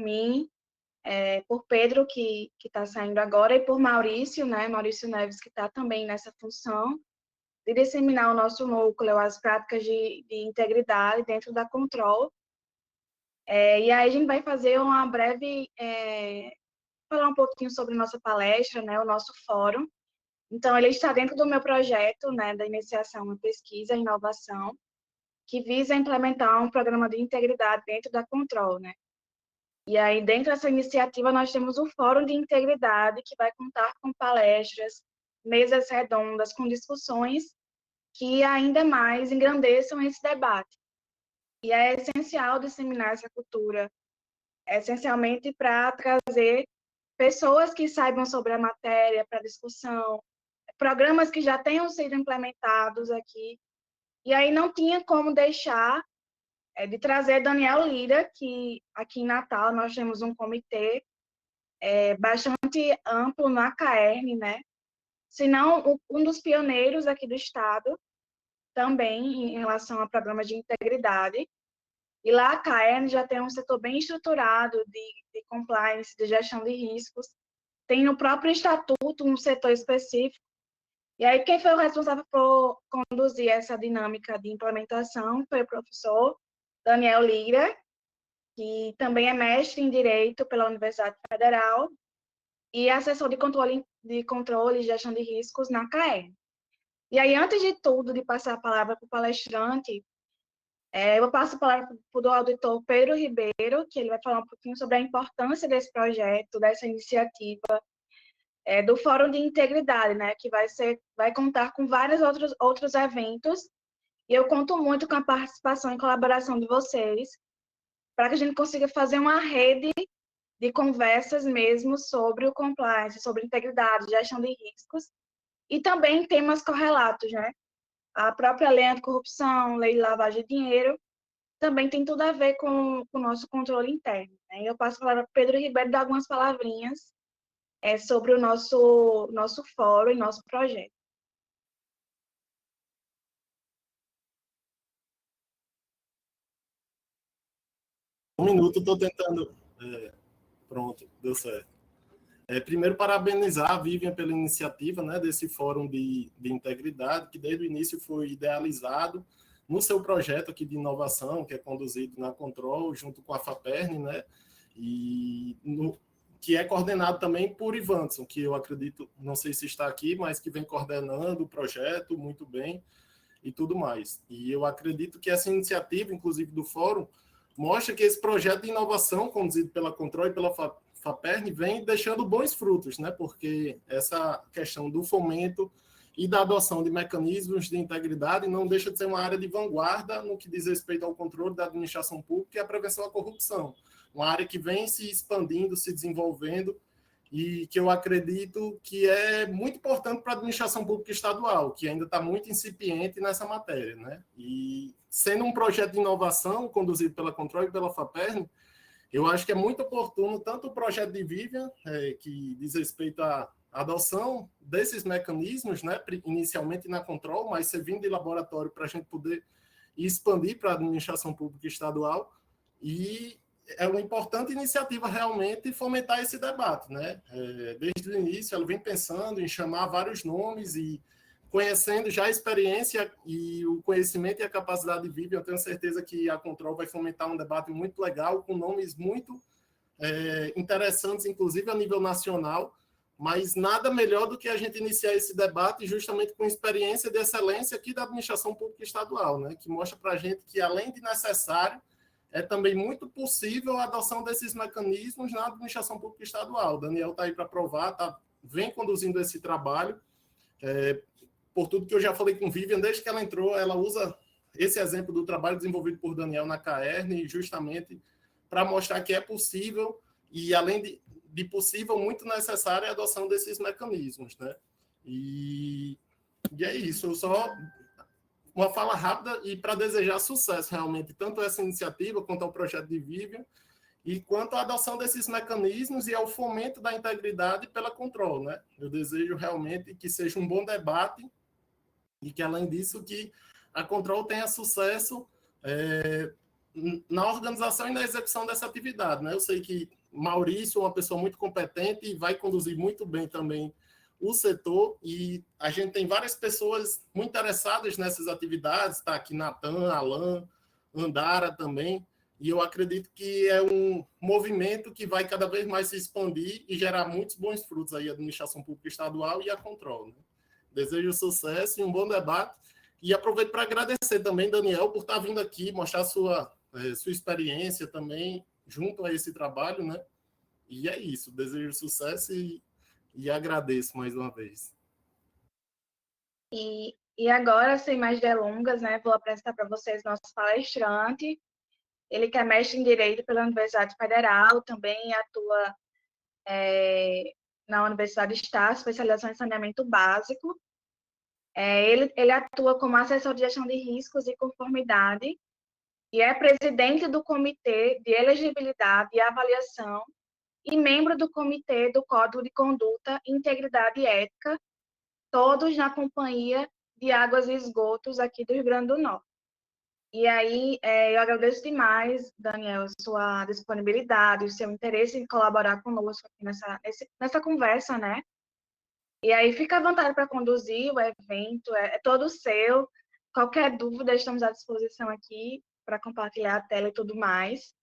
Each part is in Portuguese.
mim, por Pedro, que está saindo agora, e por Maurício, né? Maurício Neves, que está também nessa função, de disseminar o nosso núcleo, as práticas de integridade dentro da Control. E aí a gente vai fazer uma breve, falar um pouquinho sobre nossa palestra, né, o nosso fórum. Então, ele está dentro do meu projeto, né, da iniciação à pesquisa e inovação, que visa implementar um programa de integridade dentro da Control, né. E aí, dentro dessa iniciativa, nós temos um fórum de integridade que vai contar com palestras, mesas redondas, com discussões que ainda mais engrandeçam esse debate. E é essencial disseminar essa cultura, essencialmente para trazer pessoas que saibam sobre a matéria para discussão, programas que já tenham sido implementados aqui. E aí não tinha como deixar de trazer Daniel Lira, que aqui em Natal nós temos um comitê bastante amplo na CAERN, né? Se não um dos pioneiros aqui do estado, também em relação a programas de integridade. E lá a CAERN já tem um setor bem estruturado de compliance, de gestão de riscos. Tem no próprio estatuto um setor específico. E aí quem foi o responsável por conduzir essa dinâmica de implementação foi o professor Daniel Lira, que também é mestre em Direito pela Universidade Federal e assessor de controle e gestão de riscos na CAERN. E aí, antes de tudo, de passar a palavra para o palestrante, eu passo a palavra para o auditor Pedro Ribeiro, que ele vai falar um pouquinho sobre a importância desse projeto, dessa iniciativa, do Fórum de Integridade, né, que vai contar com vários outros eventos, e eu conto muito com a participação e colaboração de vocês, para que a gente consiga fazer uma rede de conversas mesmo sobre o compliance, sobre integridade, gestão de riscos, e também temas correlatos, né? A própria lei anticorrupção, lei de lavagem de dinheiro, também tem tudo a ver com o nosso controle interno. Né? Eu passo a palavra para Pedro Ribeiro dar algumas palavrinhas sobre o nosso fórum e nosso projeto. Um minuto, estou tentando. Pronto, deu certo. Primeiro, parabenizar a Vivian pela iniciativa, né, desse fórum de integridade, que desde o início foi idealizado no seu projeto aqui de inovação, que é conduzido na Control, junto com a FAPERN, né, que é coordenado também por Ivanson, que eu acredito, não sei se está aqui, mas que vem coordenando o projeto muito bem e tudo mais. E eu acredito que essa iniciativa, inclusive do fórum, mostra que esse projeto de inovação conduzido pela Control e pela FAPERN vem deixando bons frutos, né? Porque essa questão do fomento e da adoção de mecanismos de integridade não deixa de ser uma área de vanguarda no que diz respeito ao controle da administração pública e à prevenção à corrupção. Uma área que vem se expandindo, se desenvolvendo, e que eu acredito que é muito importante para a administração pública estadual, que ainda está muito incipiente nessa matéria, né? E sendo um projeto de inovação conduzido pela Control e pela FAPERN, eu acho que é muito oportuno tanto o projeto de Vivian, que diz respeito à adoção desses mecanismos, né, inicialmente na Control, mas servindo de laboratório para a gente poder expandir para a administração pública estadual, e é uma importante iniciativa realmente fomentar esse debate, né? Desde o início, ela vem pensando em chamar vários nomes e conhecendo já a experiência e o conhecimento e a capacidade de Vivian, eu tenho certeza que a Control vai fomentar um debate muito legal, com nomes muito interessantes, inclusive a nível nacional, mas nada melhor do que a gente iniciar esse debate justamente com experiência de excelência aqui da administração pública estadual, né? Que mostra para a gente que, além de necessário, é também muito possível a adoção desses mecanismos na administração pública estadual. O Daniel está aí para provar, vem conduzindo esse trabalho. Por tudo que eu já falei com Vivian, desde que ela entrou, ela usa esse exemplo do trabalho desenvolvido por Daniel na CAERN, justamente para mostrar que é possível, e além de possível, muito necessária a adoção desses mecanismos, né? E é isso, só uma fala rápida e para desejar sucesso, realmente, tanto essa iniciativa quanto ao projeto de Vivian, e quanto à adoção desses mecanismos e ao fomento da integridade pela Control, né? Eu desejo realmente que seja um bom debate e que, além disso, que a Control tenha sucesso na organização e na execução dessa atividade, né? Eu sei que Maurício é uma pessoa muito competente e vai conduzir muito bem também o setor, e a gente tem várias pessoas muito interessadas nessas atividades, está aqui Natan, Alan, Andara também, e eu acredito que é um movimento que vai cada vez mais se expandir e gerar muitos bons frutos aí, a administração pública estadual e a Control, né? Desejo sucesso e um bom debate, e aproveito para agradecer também, Daniel, por estar vindo aqui, mostrar sua experiência também junto a esse trabalho, né? E é isso, desejo sucesso e agradeço mais uma vez. E agora, sem mais delongas, né, vou apresentar para vocês nosso palestrante. Ele que é mestre em Direito pela Universidade Federal, também atua na Universidade Estácio, especialização em saneamento básico. Ele atua como assessor de gestão de riscos e conformidade e é presidente do Comitê de Elegibilidade e Avaliação e membro do Comitê do Código de Conduta, Integridade e Ética, todos na Companhia de Águas e Esgotos aqui do Rio Grande do Norte. E aí, eu agradeço demais, Daniel, sua disponibilidade, o seu interesse em colaborar conosco aqui nessa conversa, né? E aí, fica à vontade para conduzir o evento, é todo seu. Qualquer dúvida, estamos à disposição aqui para compartilhar a tela e tudo mais.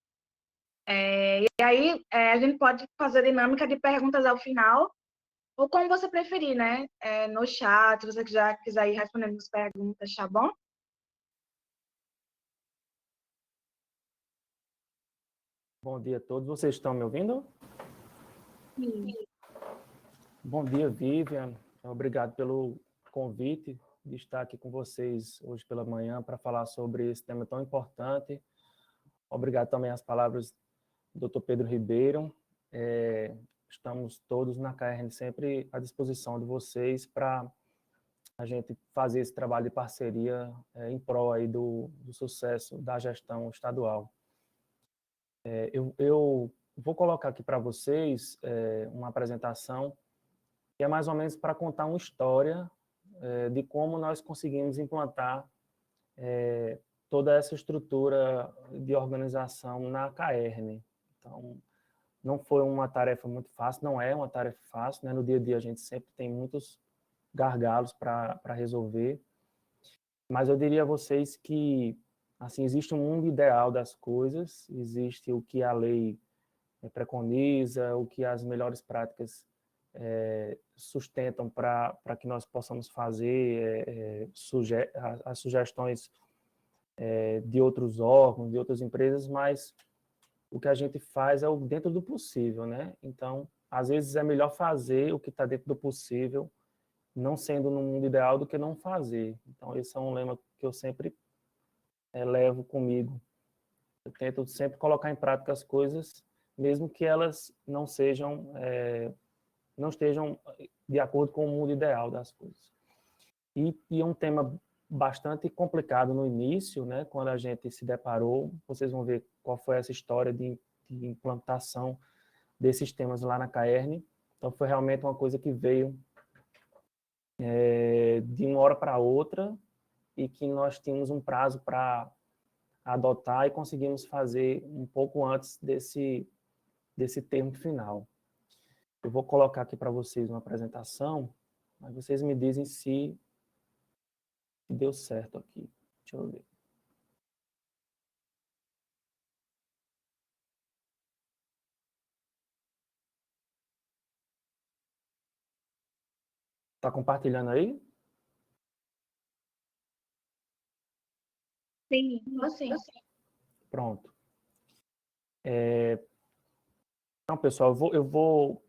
E aí, a gente pode fazer dinâmica de perguntas ao final, ou como você preferir, né? No chat, se você já quiser ir respondendo as perguntas, tá bom? Bom dia a todos. Vocês estão me ouvindo? Sim. Bom dia, Vivian. Obrigado pelo convite de estar aqui com vocês hoje pela manhã para falar sobre esse tema tão importante. Obrigado também às palavras do Dr. Pedro Ribeiro. Estamos todos na KRN sempre à disposição de vocês para a gente fazer esse trabalho de parceria em prol aí do sucesso da gestão estadual. Eu vou colocar aqui para vocês uma apresentação que é mais ou menos para contar uma história de como nós conseguimos implantar toda essa estrutura de organização na KRN. Então, não foi uma tarefa muito fácil, não é uma tarefa fácil, né? No dia a dia a gente sempre tem muitos gargalos para resolver, mas eu diria a vocês que assim, existe um mundo ideal das coisas, existe o que a lei preconiza, o que as melhores práticas sustentam para que nós possamos fazer, as sugestões de outros órgãos, de outras empresas, mas o que a gente faz é o dentro do possível, né? Então, às vezes é melhor fazer o que está dentro do possível, não sendo no mundo ideal, do que não fazer. Então, esse é um lema que eu sempre levo comigo. Eu tento sempre colocar em prática as coisas, mesmo que elas não estejam de acordo com o mundo ideal das coisas. E é um tema bastante complicado no início, né? Quando a gente se deparou, vocês vão ver qual foi essa história de implantação desses temas lá na KRN. Então, foi realmente uma coisa que veio de uma hora para outra e que nós tínhamos um prazo para adotar e conseguimos fazer um pouco antes desse termo final. Eu vou colocar aqui para vocês uma apresentação, mas vocês me dizem se deu certo aqui. Deixa eu ver. Está compartilhando aí? Sim, assim. Pronto. Então, pessoal, eu vou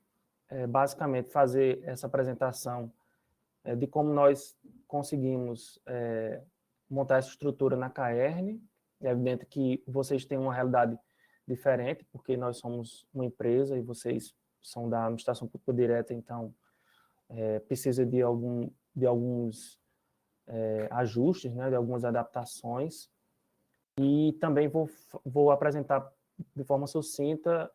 basicamente fazer essa apresentação de como nós conseguimos montar essa estrutura na KRN. É evidente que vocês têm uma realidade diferente, porque nós somos uma empresa e vocês são da administração pública direta, então precisa de alguns ajustes, né, de algumas adaptações. E também vou apresentar de forma sucinta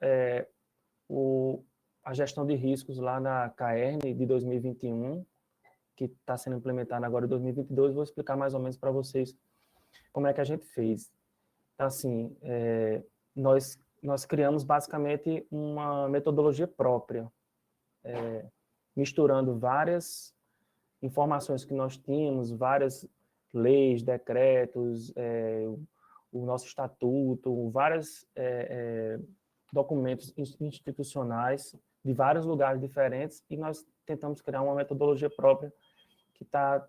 a gestão de riscos lá na KRN de 2021, que está sendo implementada agora em 2022. Vou explicar mais ou menos para vocês como é que a gente fez. Então, assim, nós criamos basicamente uma metodologia própria, misturando várias informações que nós tínhamos, várias leis, decretos, o nosso estatuto, vários documentos institucionais de vários lugares diferentes, e nós tentamos criar uma metodologia própria que está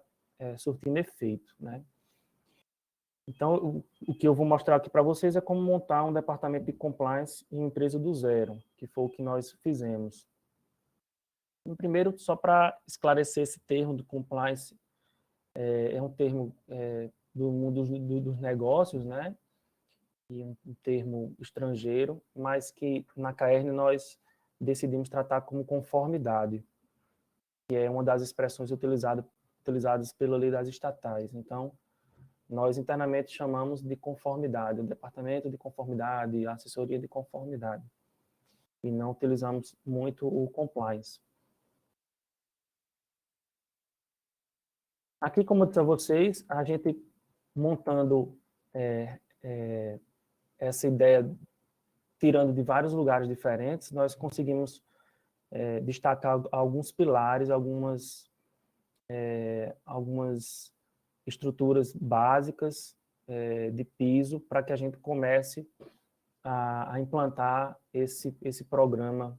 surtindo efeito, né? Então, o que eu vou mostrar aqui para vocês é como montar um departamento de compliance em uma empresa do zero, que foi o que nós fizemos. Primeiro, só para esclarecer esse termo do compliance, é um termo do mundo dos negócios, né? E um termo estrangeiro, mas que na Caerne nós decidimos tratar como conformidade, que é uma das expressões utilizadas pela lei das estatais. Então, nós internamente chamamos de conformidade, o departamento de conformidade, a assessoria de conformidade, e não utilizamos muito o compliance. Aqui, como eu disse a vocês, a gente montando essa ideia, tirando de vários lugares diferentes, nós conseguimos destacar alguns pilares, algumas estruturas básicas de piso para que a gente comece a implantar esse programa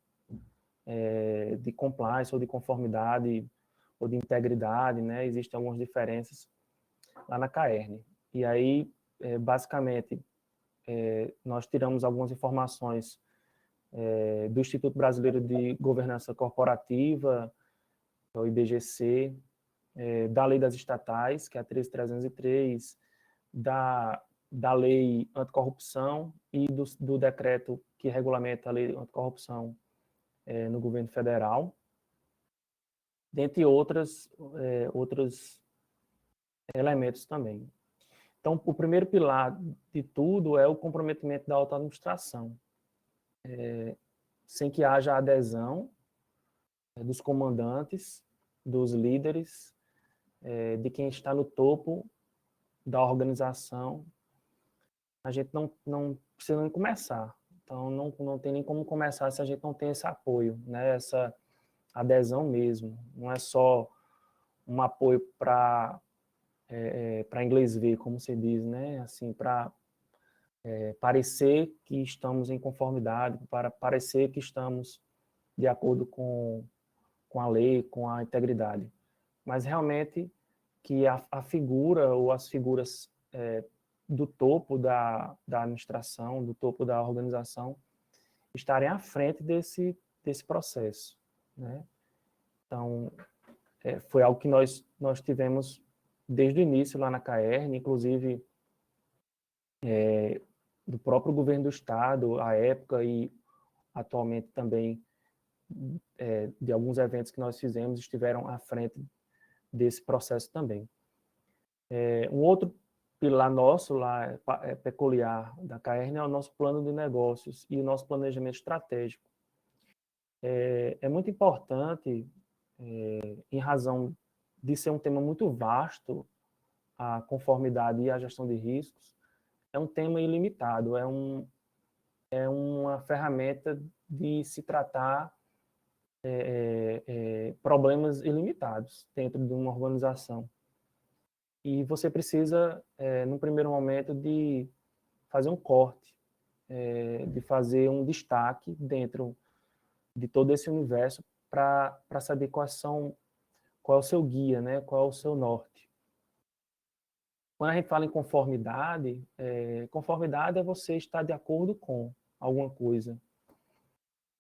de compliance ou de conformidade ou de integridade, né? Existem algumas diferenças lá na Caerne. E aí, basicamente, nós tiramos algumas informações do Instituto Brasileiro de Governança Corporativa, o IBGC, da Lei das Estatais, que é a 13.303, da Lei Anticorrupção e do decreto que regulamenta a Lei Anticorrupção no governo federal, dentre outros elementos também. Então, o primeiro pilar de tudo é o comprometimento da autoadministração, sem que haja adesão dos comandantes, dos líderes, de quem está no topo da organização. A gente não precisa nem começar. Então, não tem nem como começar se a gente não tem esse apoio, né? Essa adesão mesmo. Não é só um apoio para inglês ver, como se diz, né? Assim, para parecer que estamos em conformidade, para parecer que estamos de acordo com a lei, com a integridade. Mas realmente que a figura ou as figuras do topo da administração, do topo da organização, estarem à frente desse processo, né? Então, foi algo que nós tivemos desde o início lá na Caerne, inclusive do próprio governo do Estado, à época, e atualmente também de alguns eventos que nós fizemos, estiveram à frente desse processo também. Um outro pilar nosso lá, peculiar da Caerne, é o nosso plano de negócios e o nosso planejamento estratégico. É muito importante, em razão de ser um tema muito vasto, a conformidade e a gestão de riscos, é um tema ilimitado, é uma ferramenta de se tratar problemas ilimitados dentro de uma organização. E você precisa, num primeiro momento, de fazer um corte, de fazer um destaque dentro de todo esse universo para saber qual é o seu guia, né? Qual é o seu norte. Quando a gente fala em conformidade, conformidade é você estar de acordo com alguma coisa.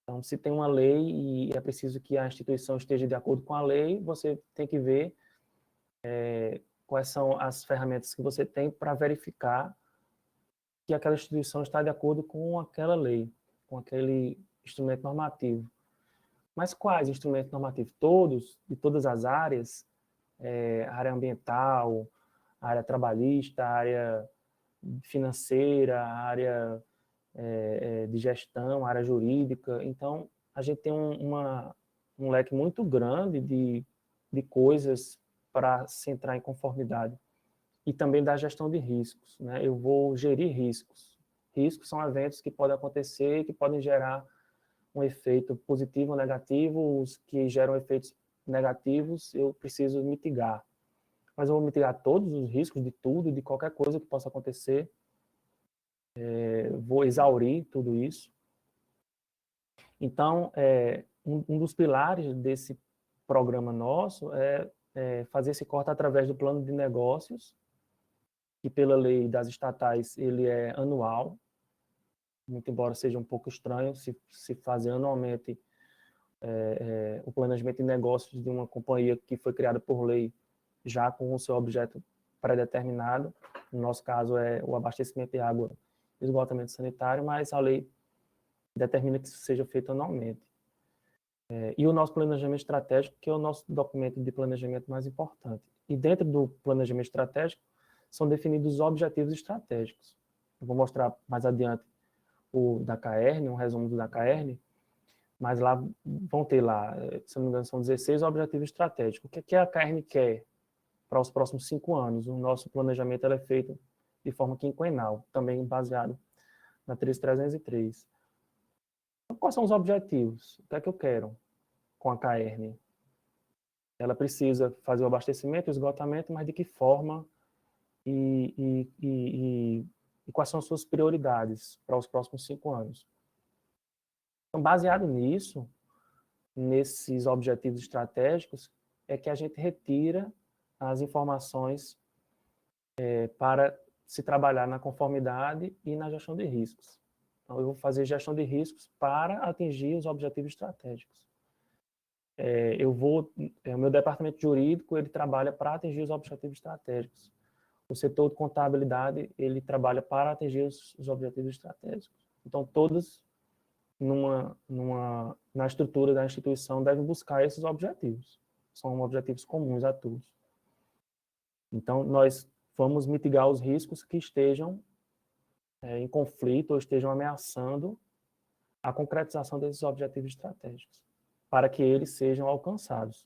Então, se tem uma lei e é preciso que a instituição esteja de acordo com a lei, você tem que ver quais são as ferramentas que você tem para verificar que aquela instituição está de acordo com aquela lei, com aquele instrumento normativo. Mas quais instrumentos normativos? Todos, de todas as áreas, área ambiental, área trabalhista, área financeira, área de gestão, área jurídica. Então, a gente tem um leque muito grande de coisas para se entrar em conformidade. e também da gestão de riscos, né? Eu vou gerir riscos. Riscos são eventos que podem acontecer, que podem gerar um efeito positivo ou negativo. Os que geram efeitos negativos, eu preciso mitigar. Mas eu vou mitigar todos os riscos de tudo, de qualquer coisa que possa acontecer. Vou exaurir tudo isso. Então, um dos pilares desse programa nosso é fazer esse corte através do plano de negócios, que pela lei das estatais ele é anual, muito embora seja um pouco estranho se fazer anualmente o planejamento de negócios de uma companhia que foi criada por lei já com o seu objeto pré-determinado. No nosso caso é o abastecimento de água e esgotamento sanitário, mas a lei determina que isso seja feito anualmente. E o nosso planejamento estratégico, que é o nosso documento de planejamento mais importante. E dentro do planejamento estratégico, são definidos os objetivos estratégicos. Eu vou mostrar mais adiante o da CAERN, um resumo do da CAERN, mas lá vão ter lá, se não me engano, são 16 objetivos estratégicos. O que a CAERN quer para os próximos 5 anos? O nosso planejamento é feito de forma quinquenal, também baseado na 3303. Então, quais são os objetivos? O que é que eu quero com a CAERN? Ela precisa fazer o abastecimento, o esgotamento, mas de que forma e quais são as suas prioridades para os próximos 5 anos. Então, baseado nisso, nesses objetivos estratégicos, é que a gente retira as informações para se trabalhar na conformidade e na gestão de riscos. Então, eu vou fazer gestão de riscos para atingir os objetivos estratégicos. O meu departamento jurídico, ele trabalha para atingir os objetivos estratégicos. O setor de contabilidade, ele trabalha para atingir os objetivos estratégicos. Então, todos, na estrutura da instituição, devem buscar esses objetivos. São objetivos comuns a todos. Então, nós vamos mitigar os riscos que estejam em conflito ou estejam ameaçando a concretização desses objetivos estratégicos, para que eles sejam alcançados.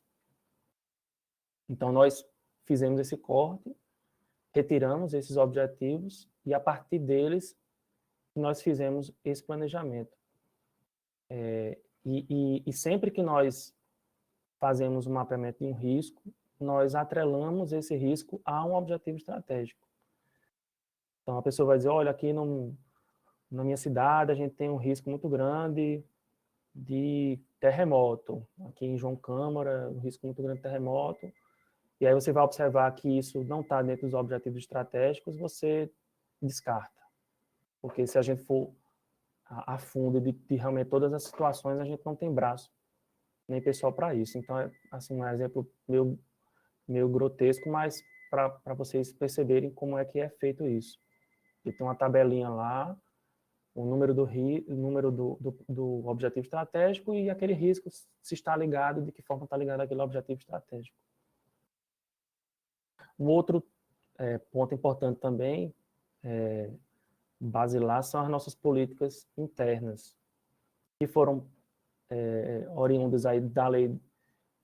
Então, nós fizemos esse corte, retiramos esses objetivos e, a partir deles, nós fizemos esse planejamento. E sempre que nós fazemos um mapeamento de um risco, nós atrelamos esse risco a um objetivo estratégico. Então, a pessoa vai dizer, olha, aqui na minha cidade a gente tem um risco muito grande de terremoto. Aqui em João Câmara, um risco muito grande de terremoto. E aí você vai observar que isso não está dentro dos objetivos estratégicos, você descarta. Porque se a gente for a fundo de realmente todas as situações, a gente não tem braço nem pessoal para isso. Então, é assim, um exemplo meio grotesco, mas para vocês perceberem como é que é feito isso. E tem uma tabelinha lá, o número do objetivo estratégico e aquele risco se está ligado, de que forma está ligado aquele objetivo estratégico. Um outro ponto importante também, basilar, são as nossas políticas internas, que foram oriundas aí da lei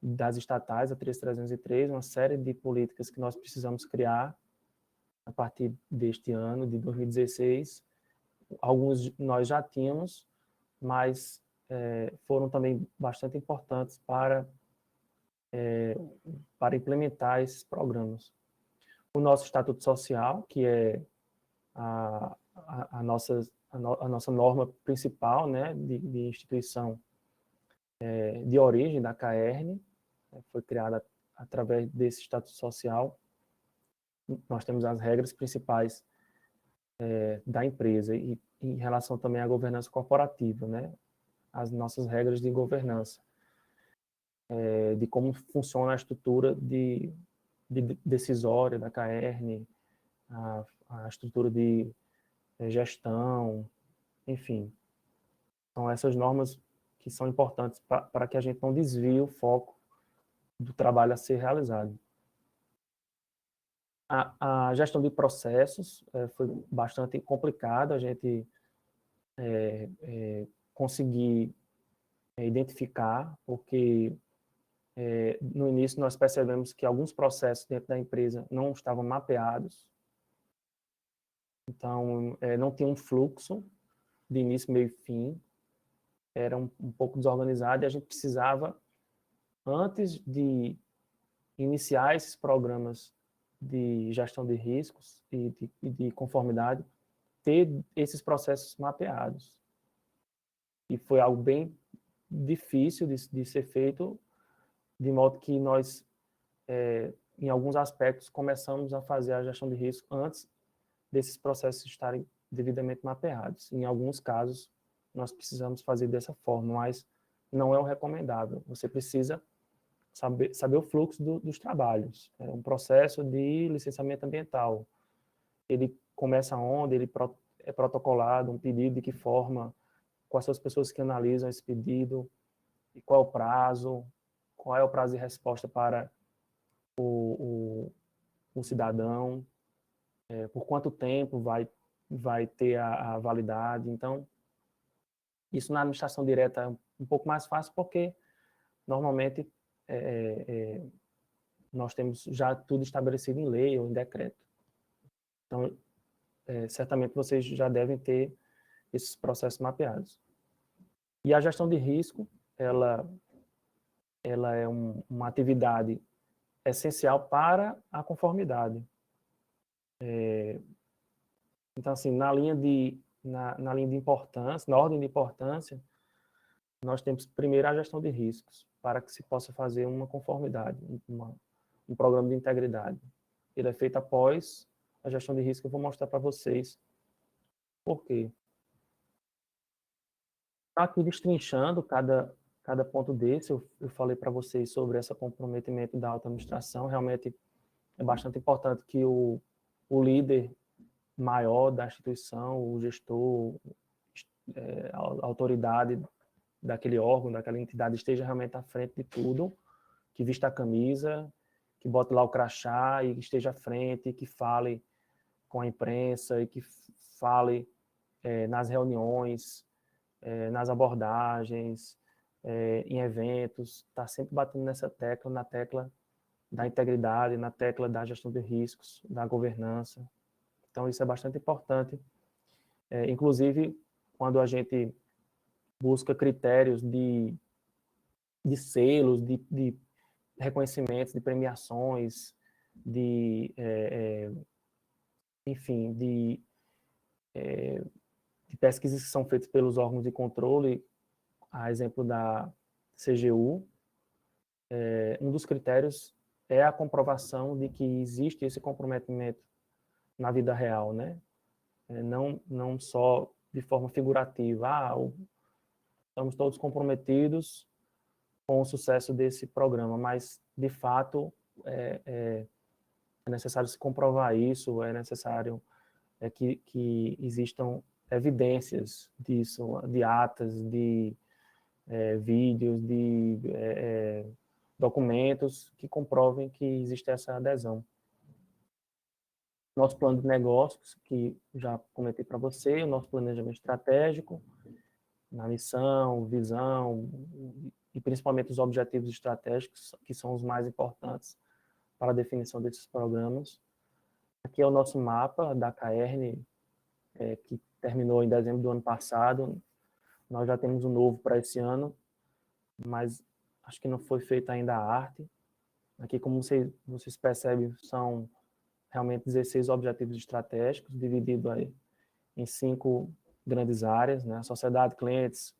das estatais, a 3303, uma série de políticas que nós precisamos criar a partir deste ano, de 2016. Alguns nós já tínhamos, mas foram também bastante importantes para implementar esses programas. O nosso Estatuto Social, que é a nossa norma principal, né, de instituição de origem da CAERN, foi criada através desse Estatuto Social. Nós temos as regras principais da empresa e em relação também à governança corporativa, né, as nossas regras de governança, de como funciona a estrutura de decisória da CAERN, a estrutura de gestão, enfim. São essas normas que são importantes para que a gente não desvie o foco do trabalho a ser realizado. A gestão de processos foi bastante complicada, a gente conseguir identificar, porque no início nós percebemos que alguns processos dentro da empresa não estavam mapeados, então não tinha um fluxo de início, meio e fim, era um pouco desorganizado, e a gente precisava, antes de iniciar esses programas de gestão de riscos e de conformidade, ter esses processos mapeados. E foi algo bem difícil de ser feito, de modo que nós, em alguns aspectos, começamos a fazer a gestão de risco antes desses processos estarem devidamente mapeados. Em alguns casos, nós precisamos fazer dessa forma, mas não é o recomendável. Você precisa saber o fluxo dos trabalhos. É um processo de licenciamento ambiental. Ele começa onde, ele é protocolado, um pedido de que forma, quais são as pessoas que analisam esse pedido, e qual é o prazo de resposta para o cidadão, por quanto tempo vai ter a validade. Então, isso na administração direta é um pouco mais fácil, porque normalmente nós temos já tudo estabelecido em lei ou em decreto. Então, certamente vocês já devem ter esses processos mapeados. E a gestão de risco, ela é uma atividade essencial para a conformidade. Então, assim, na linha de importância, na ordem de importância, nós temos primeiro a gestão de riscos, para que se possa fazer uma conformidade, um programa de integridade. Ele é feito após a gestão de risco. Eu vou mostrar para vocês por quê. Está aqui destrinchando cada ponto desse. Eu falei para vocês sobre esse comprometimento da alta administração. Realmente é bastante importante que o líder maior da instituição, o gestor, a autoridade daquele órgão, daquela entidade, esteja realmente à frente de tudo, que vista a camisa, que bote lá o crachá e esteja à frente, que fale com a imprensa e que fale nas reuniões, nas abordagens, em eventos, está sempre batendo nessa tecla, na tecla da integridade, na tecla da gestão de riscos, da governança. Então, isso é bastante importante. Inclusive, quando a gente busca critérios de selos, de reconhecimentos, de premiações, enfim, de pesquisas que são feitas pelos órgãos de controle, a exemplo da CGU, um dos critérios é a comprovação de que existe esse comprometimento na vida real, né? Não só de forma figurativa, estamos todos comprometidos com o sucesso desse programa, mas, de fato, é necessário se comprovar isso, é necessário que existam evidências disso, de atas, de vídeos, de documentos que comprovem que existe essa adesão. Nosso plano de negócios, que já comentei para você, o nosso planejamento estratégico, na missão, visão, e principalmente os objetivos estratégicos, que são os mais importantes para a definição desses programas. Aqui é o nosso mapa da CAERN, que terminou em dezembro do ano passado. Nós já temos um novo para esse ano, mas acho que não foi feita ainda a arte. Aqui, como vocês percebem, são realmente 16 objetivos estratégicos, divididos aí em 5 grandes áreas, né? Sociedade, clientes,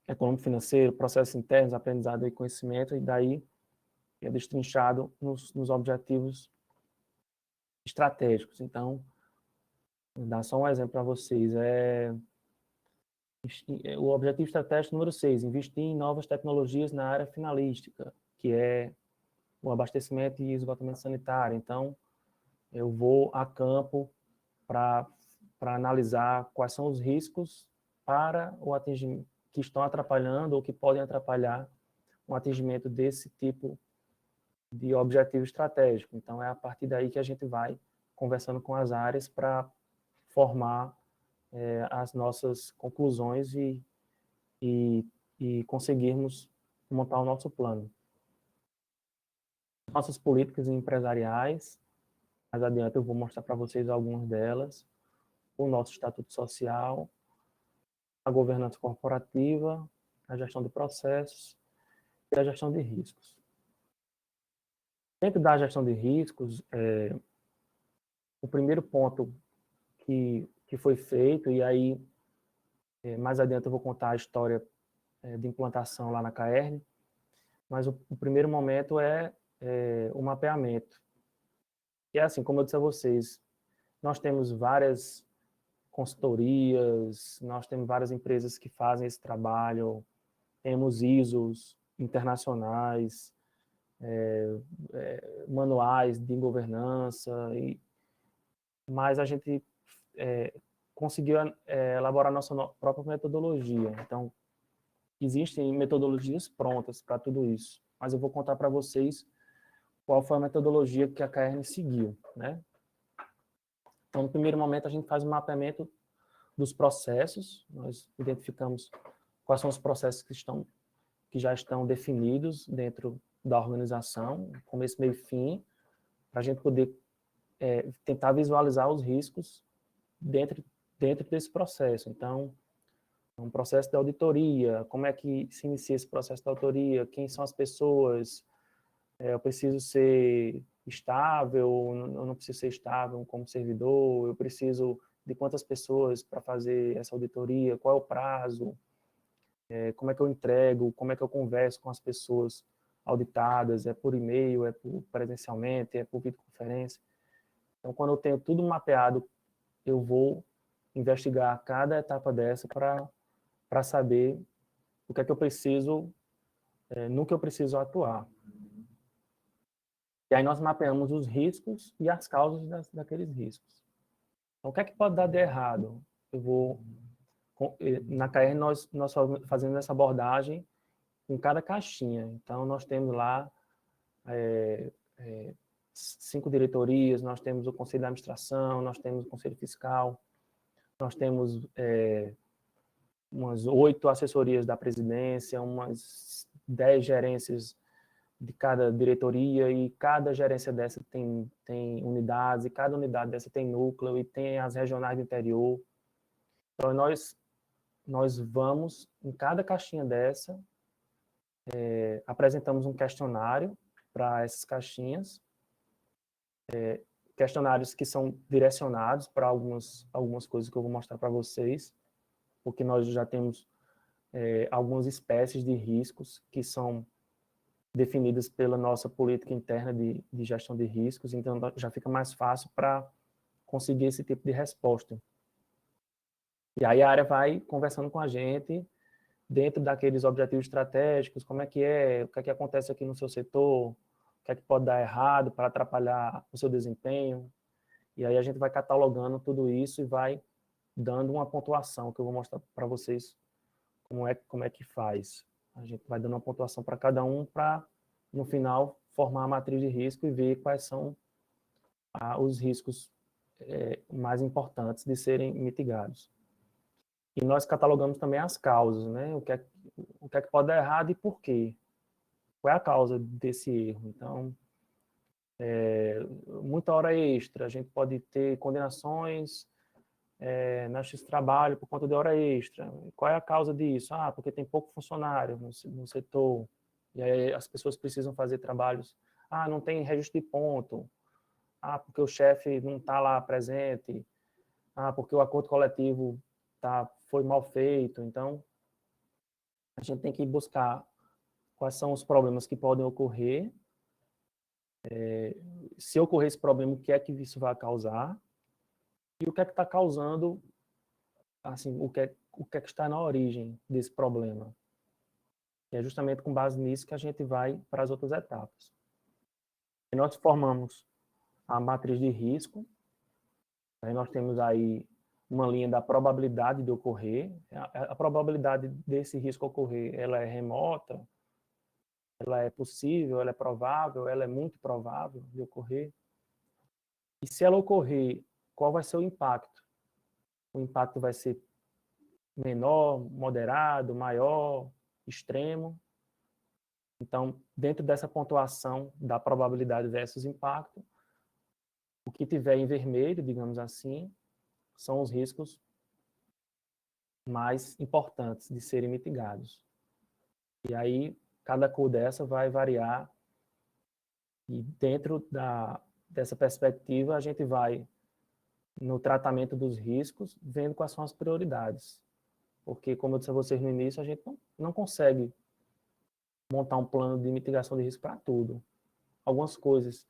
econômico financeiro, processos internos, aprendizado e conhecimento, e daí é destrinchado nos objetivos estratégicos. Então, vou dar só um exemplo para vocês. O objetivo estratégico número 6, investir em novas tecnologias na área finalística, que é o abastecimento e esgotamento sanitário. Então, eu vou a campo para analisar quais são os riscos para o atingimento, que estão atrapalhando ou que podem atrapalhar o atingimento desse tipo de objetivo estratégico. Então, é a partir daí que a gente vai conversando com as áreas para formar as nossas conclusões e conseguirmos montar o nosso plano. Nossas políticas empresariais, mais adiante eu vou mostrar para vocês algumas delas, o nosso estatuto social, a governança corporativa, a gestão de processos e a gestão de riscos. Dentro da gestão de riscos, o primeiro ponto que foi feito, e aí mais adiante eu vou contar a história de implantação lá na CAERN, mas o primeiro momento é o mapeamento. E é assim, como eu disse a vocês, nós temos várias consultorias, nós temos várias empresas que fazem esse trabalho, temos ISOs internacionais, manuais de governança, mas a gente conseguiu elaborar nossa própria metodologia. Então, existem metodologias prontas para tudo isso, mas eu vou contar para vocês qual foi a metodologia que a CAERN seguiu, né? Então, no primeiro momento, a gente faz um mapeamento dos processos, nós identificamos quais são os processos que já estão definidos dentro da organização, começo, meio e fim, para a gente poder tentar visualizar os riscos dentro desse processo. Então, um processo de auditoria, como é que se inicia esse processo de auditoria, quem são as pessoas, eu preciso ser estável, eu não preciso ser estável como servidor, eu preciso de quantas pessoas para fazer essa auditoria, qual é o prazo, como é que eu entrego, como é que eu converso com as pessoas auditadas, é por e-mail, é presencialmente, é por videoconferência. Então, quando eu tenho tudo mapeado, eu vou investigar cada etapa dessa para saber o que é que eu preciso, no que eu preciso atuar. E aí nós mapeamos os riscos e as causas daqueles riscos. Então, o que é que pode dar de errado? Na CAER, nós fazemos essa abordagem em cada caixinha. Então, nós temos lá 5 diretorias, nós temos o Conselho de Administração, nós temos o Conselho Fiscal, nós temos umas 8 assessorias da presidência, umas 10 gerências de cada diretoria, e cada gerência dessa tem unidades, e cada unidade dessa tem núcleo, e tem as regionais do interior. Então, nós vamos, em cada caixinha dessa, apresentamos um questionário para essas caixinhas, questionários que são direcionados para algumas coisas que eu vou mostrar para vocês, porque nós já temos algumas espécies de riscos que são definidas pela nossa política interna de gestão de riscos, então já fica mais fácil para conseguir esse tipo de resposta. E aí a área vai conversando com a gente dentro daqueles objetivos estratégicos, como é, o que é que acontece aqui no seu setor, o que é que pode dar errado para atrapalhar o seu desempenho, e aí a gente vai catalogando tudo isso e vai dando uma pontuação, que eu vou mostrar para vocês como é que faz. A gente vai dando uma pontuação para cada um para, no final, formar a matriz de risco e ver quais são os riscos mais importantes de serem mitigados. E nós catalogamos também as causas, né? O que é que pode dar errado e por quê? Qual é a causa desse erro? Então, muita hora extra, a gente pode ter condenações na justiça do trabalho por conta de hora extra. Qual é a causa disso? Porque tem pouco funcionário no setor, e aí as pessoas precisam fazer trabalhos. Não tem registro de ponto. Porque o chefe não está lá presente. Porque o acordo coletivo foi mal feito. Então, a gente tem que buscar quais são os problemas que podem ocorrer. Se ocorrer esse problema, o que é que isso vai causar? E o que é que está causando, assim, o que é que está na origem desse problema. E é justamente com base nisso que a gente vai para as outras etapas. E nós formamos a matriz de risco. Aí nós temos aí uma linha da probabilidade de ocorrer. A probabilidade desse risco ocorrer, ela é remota, ela é possível, ela é provável, ela é muito provável de ocorrer. E se ela ocorrer, qual vai ser o impacto? O impacto vai ser menor, moderado, maior, extremo. Então, dentro dessa pontuação da probabilidade versus impacto, o que tiver em vermelho, digamos assim, são os riscos mais importantes de serem mitigados. E aí, cada cor dessa vai variar, e dentro dessa perspectiva, a gente vai, no tratamento dos riscos, vendo quais são as prioridades. Porque, como eu disse a vocês no início, a gente não consegue montar um plano de mitigação de risco para tudo. Algumas coisas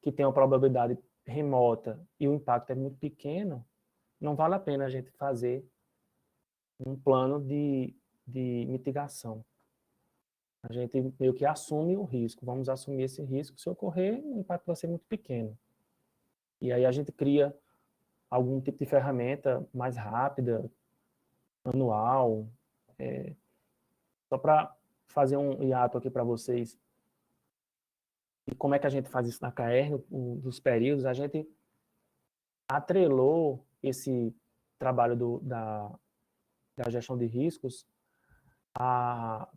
que têm uma probabilidade remota e o impacto é muito pequeno, não vale a pena a gente fazer um plano de mitigação. A gente meio que assume o risco, vamos assumir esse risco, se ocorrer, o impacto vai ser muito pequeno. E aí a gente cria algum tipo de ferramenta mais rápida, manual, só para fazer um hiato aqui para vocês. E como é que a gente faz isso na KR, dos períodos, a gente atrelou esse trabalho da gestão de riscos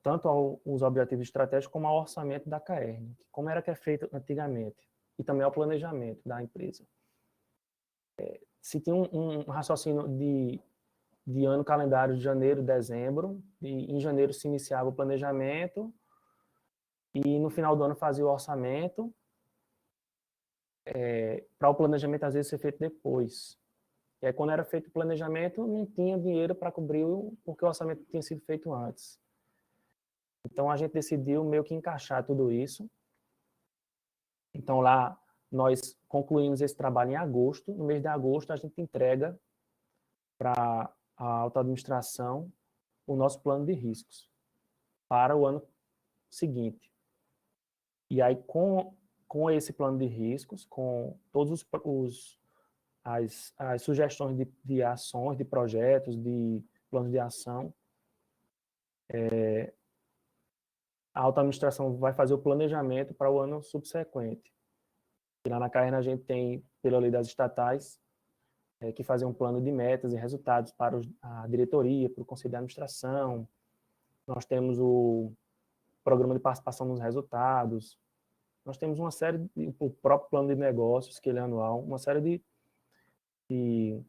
tanto aos objetivos estratégicos como ao orçamento da KR, como era que é feito antigamente, e também ao planejamento da empresa. Se tinha um raciocínio de ano calendário de janeiro, dezembro, e em janeiro se iniciava o planejamento, e no final do ano fazia o orçamento, para o planejamento às vezes ser feito depois. E aí, quando era feito o planejamento, não tinha dinheiro para cobrir, porque o orçamento tinha sido feito antes. Então, a gente decidiu meio que encaixar tudo isso. Então, lá, nós concluímos esse trabalho em agosto. No mês de agosto, a gente entrega para a alta administração o nosso plano de riscos para o ano seguinte. E aí, com esse plano de riscos, com todos as sugestões de ações, de projetos, de planos de ação, a alta administração vai fazer o planejamento para o ano subsequente. E lá na KR a gente tem, pela lei das estatais, que fazer um plano de metas e resultados para a diretoria, para o conselho de administração. Nós temos o programa de participação nos resultados. Nós temos uma série, o próprio plano de negócios, que ele é anual, uma série de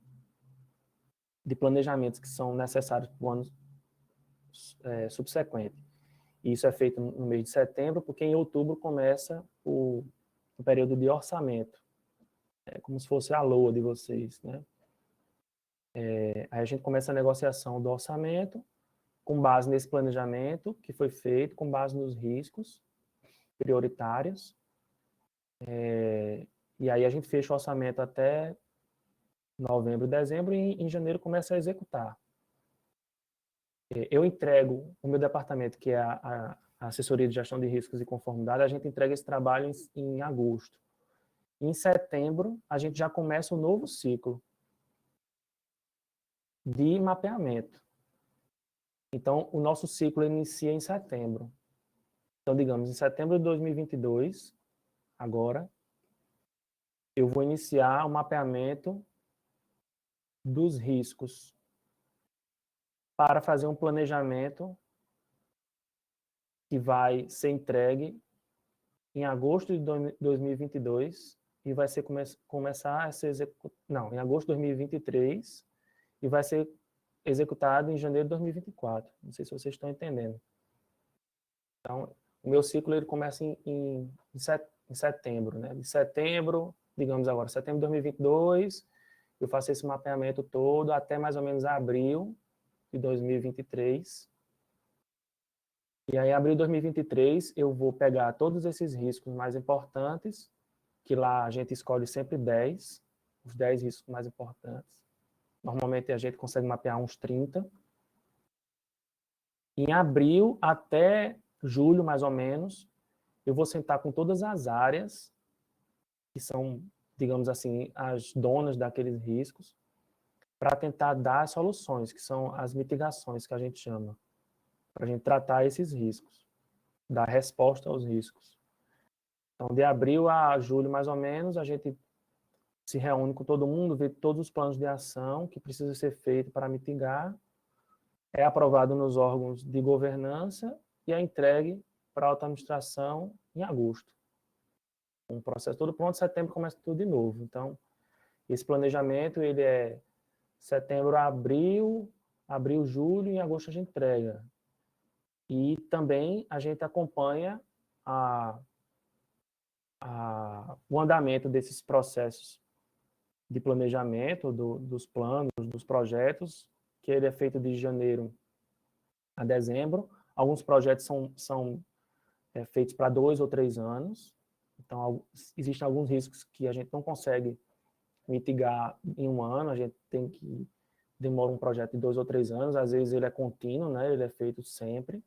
planejamentos que são necessários para o ano subsequente. E isso é feito no mês de setembro, porque em outubro começa o período de orçamento. É como se fosse a LOA de vocês, né? Aí a gente começa a negociação do orçamento, com base nesse planejamento que foi feito, com base nos riscos prioritários. E aí a gente fecha o orçamento até novembro, dezembro, e em janeiro começa a executar. Eu entrego o meu departamento, que é a assessoria de gestão de riscos e conformidade, a gente entrega esse trabalho em agosto. Em setembro, a gente já começa um novo ciclo de mapeamento. Então, o nosso ciclo inicia em setembro. Então, digamos, em setembro de 2022, agora, eu vou iniciar o mapeamento dos riscos para fazer um planejamento que vai ser entregue em agosto de 2022 e vai ser começar a ser executado, não, em agosto de 2023 e vai ser executado em janeiro de 2024. Não sei se vocês estão entendendo. Então, o meu ciclo ele começa em setembro, né? De setembro, digamos agora, setembro de 2022, eu faço esse mapeamento todo até mais ou menos abril de 2023. E aí, em abril de 2023, eu vou pegar todos esses riscos mais importantes, que lá a gente escolhe sempre 10, os 10 riscos mais importantes. Normalmente a gente consegue mapear uns 30. Em abril até julho, mais ou menos, eu vou sentar com todas as áreas, que são, digamos assim, as donas daqueles riscos, para tentar dar soluções, que são as mitigações que a gente chama, para a gente tratar esses riscos, dar resposta aos riscos. Então, de abril a julho, mais ou menos, a gente se reúne com todo mundo, vê todos os planos de ação que precisam ser feitos para mitigar, é aprovado nos órgãos de governança e é entregue para a auto-administração em agosto. Um processo todo pronto, setembro começa tudo de novo. Então, esse planejamento, ele é setembro, abril, julho, e em agosto a gente entrega. E também a gente acompanha o andamento desses processos de planejamento, dos planos, dos projetos, que ele é feito de janeiro a dezembro. Alguns projetos são feitos para 2 ou 3 anos. Então, existem alguns riscos que a gente não consegue mitigar em um ano, a gente tem que demora um projeto de 2 ou 3 anos, às vezes ele é contínuo, né? Ele é feito sempre.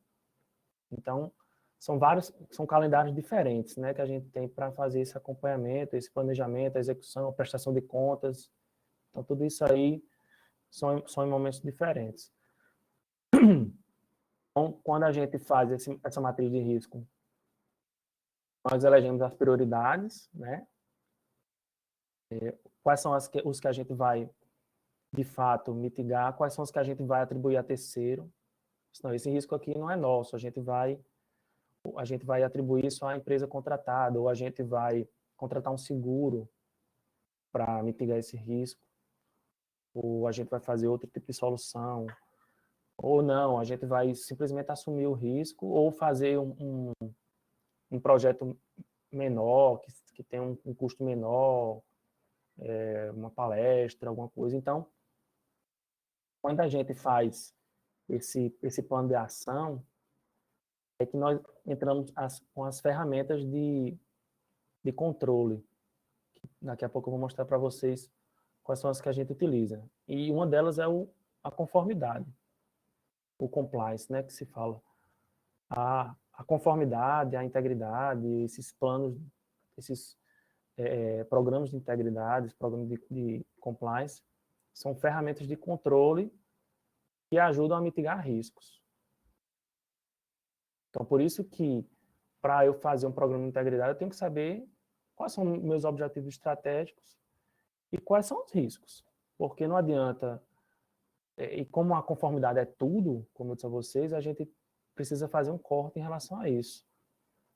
Então, são calendários diferentes, né, que a gente tem para fazer esse acompanhamento, esse planejamento, a execução, a prestação de contas. Então, tudo isso aí são em momentos diferentes. Então, quando a gente faz essa matriz de risco, nós elegemos as prioridades, né? Quais são os que a gente vai, de fato, mitigar, quais são os que a gente vai atribuir a terceiro. Senão, esse risco aqui não é nosso, a gente vai atribuir isso à empresa contratada, ou a gente vai contratar um seguro para mitigar esse risco, ou a gente vai fazer outro tipo de solução, ou não, a gente vai simplesmente assumir o risco, ou fazer um projeto menor, que tem um custo menor, uma palestra, alguma coisa. Então, quando a gente faz esse plano de ação, é que nós entramos com as ferramentas de controle. Daqui a pouco eu vou mostrar para vocês quais são as que a gente utiliza. E uma delas é a conformidade, o compliance, né, que se fala. A conformidade, a integridade, esses planos, esses programas de integridade, programas de compliance, são ferramentas de controle que ajudam a mitigar riscos. Então, por isso que, para eu fazer um programa de integridade, eu tenho que saber quais são meus objetivos estratégicos e quais são os riscos. Porque não adianta, e como a conformidade é tudo, como eu disse a vocês, a gente precisa fazer um corte em relação a isso.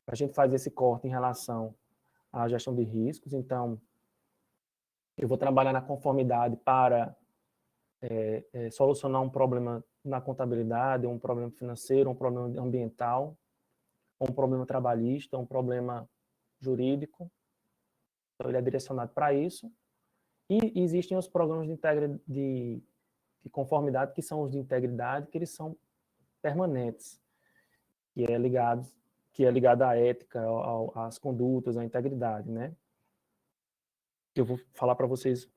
A gente faz esse corte em relação à gestão de riscos, então, eu vou trabalhar na conformidade para solucionar um problema na contabilidade, um problema financeiro, um problema ambiental, um problema trabalhista, um problema jurídico. Então, ele é direcionado para isso. E existem os programas de conformidade, que são os de integridade, que eles são permanentes, que é ligado à ética, às condutas, à integridade, né? Eu vou falar para vocês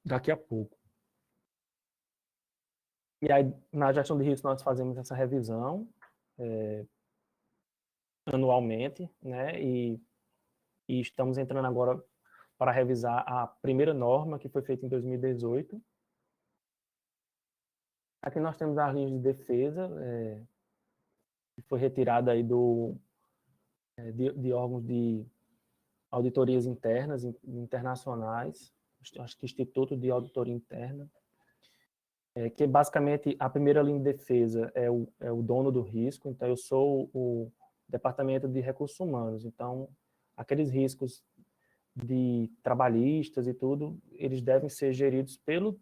daqui a pouco. E aí, na gestão de risco, nós fazemos essa revisão anualmente, né? E estamos entrando agora para revisar a primeira norma, que foi feita em 2018. Aqui nós temos as linhas de defesa, que foi retirada aí de órgãos de auditorias internas, internacionais, acho que Instituto de Auditoria Interna, que basicamente a primeira linha de defesa é o dono do risco, então eu sou o Departamento de Recursos Humanos, então aqueles riscos de trabalhistas e tudo, eles devem ser geridos pelo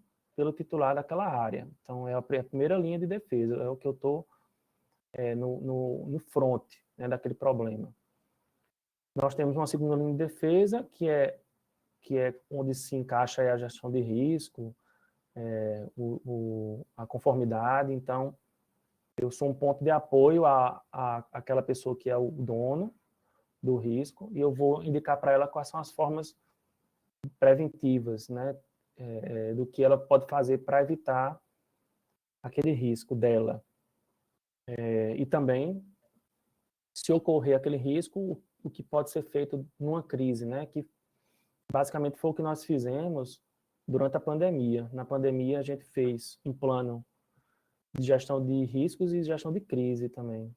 titular daquela área. Então, é a primeira linha de defesa, é o que eu estou no front, né, daquele problema. Nós temos uma segunda linha de defesa, que é onde se encaixa a gestão de risco, a conformidade. Então, eu sou um ponto de apoio àquela pessoa que é o dono do risco, e eu vou indicar para ela quais são as formas preventivas, né, do que ela pode fazer para evitar aquele risco dela. E também, se ocorrer aquele risco, o que pode ser feito numa crise, né, que basicamente foi o que nós fizemos durante a pandemia. Na pandemia, a gente fez um plano de gestão de riscos e gestão de crise também,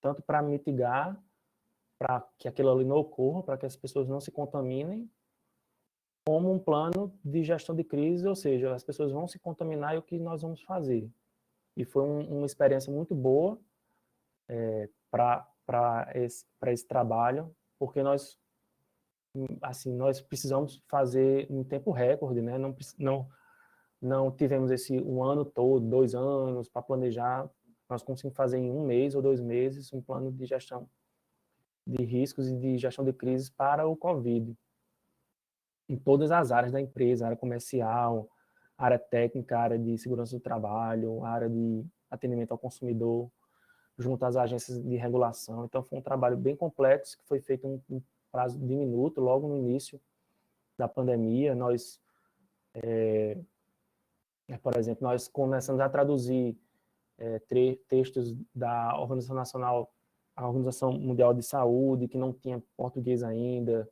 tanto para mitigar, para que aquilo ali não ocorra, para que as pessoas não se contaminem, como um plano de gestão de crise, ou seja, as pessoas vão se contaminar e o que nós vamos fazer. E foi uma experiência muito boa para para esse trabalho, porque nós precisamos fazer um tempo recorde, né? Não tivemos esse um ano todo, 2 anos para planejar. Nós conseguimos fazer em 1 mês ou 2 meses um plano de gestão de riscos e de gestão de crises para o Covid, em todas as áreas da empresa, área comercial, área técnica, área de segurança do trabalho, área de atendimento ao consumidor, junto às agências de regulação. Então, foi um trabalho bem complexo, que foi feito em um prazo diminuto, logo no início da pandemia. Nós, por exemplo, nós começamos a traduzir textos da Organização Nacional, a Organização Mundial de Saúde, que não tinha português ainda.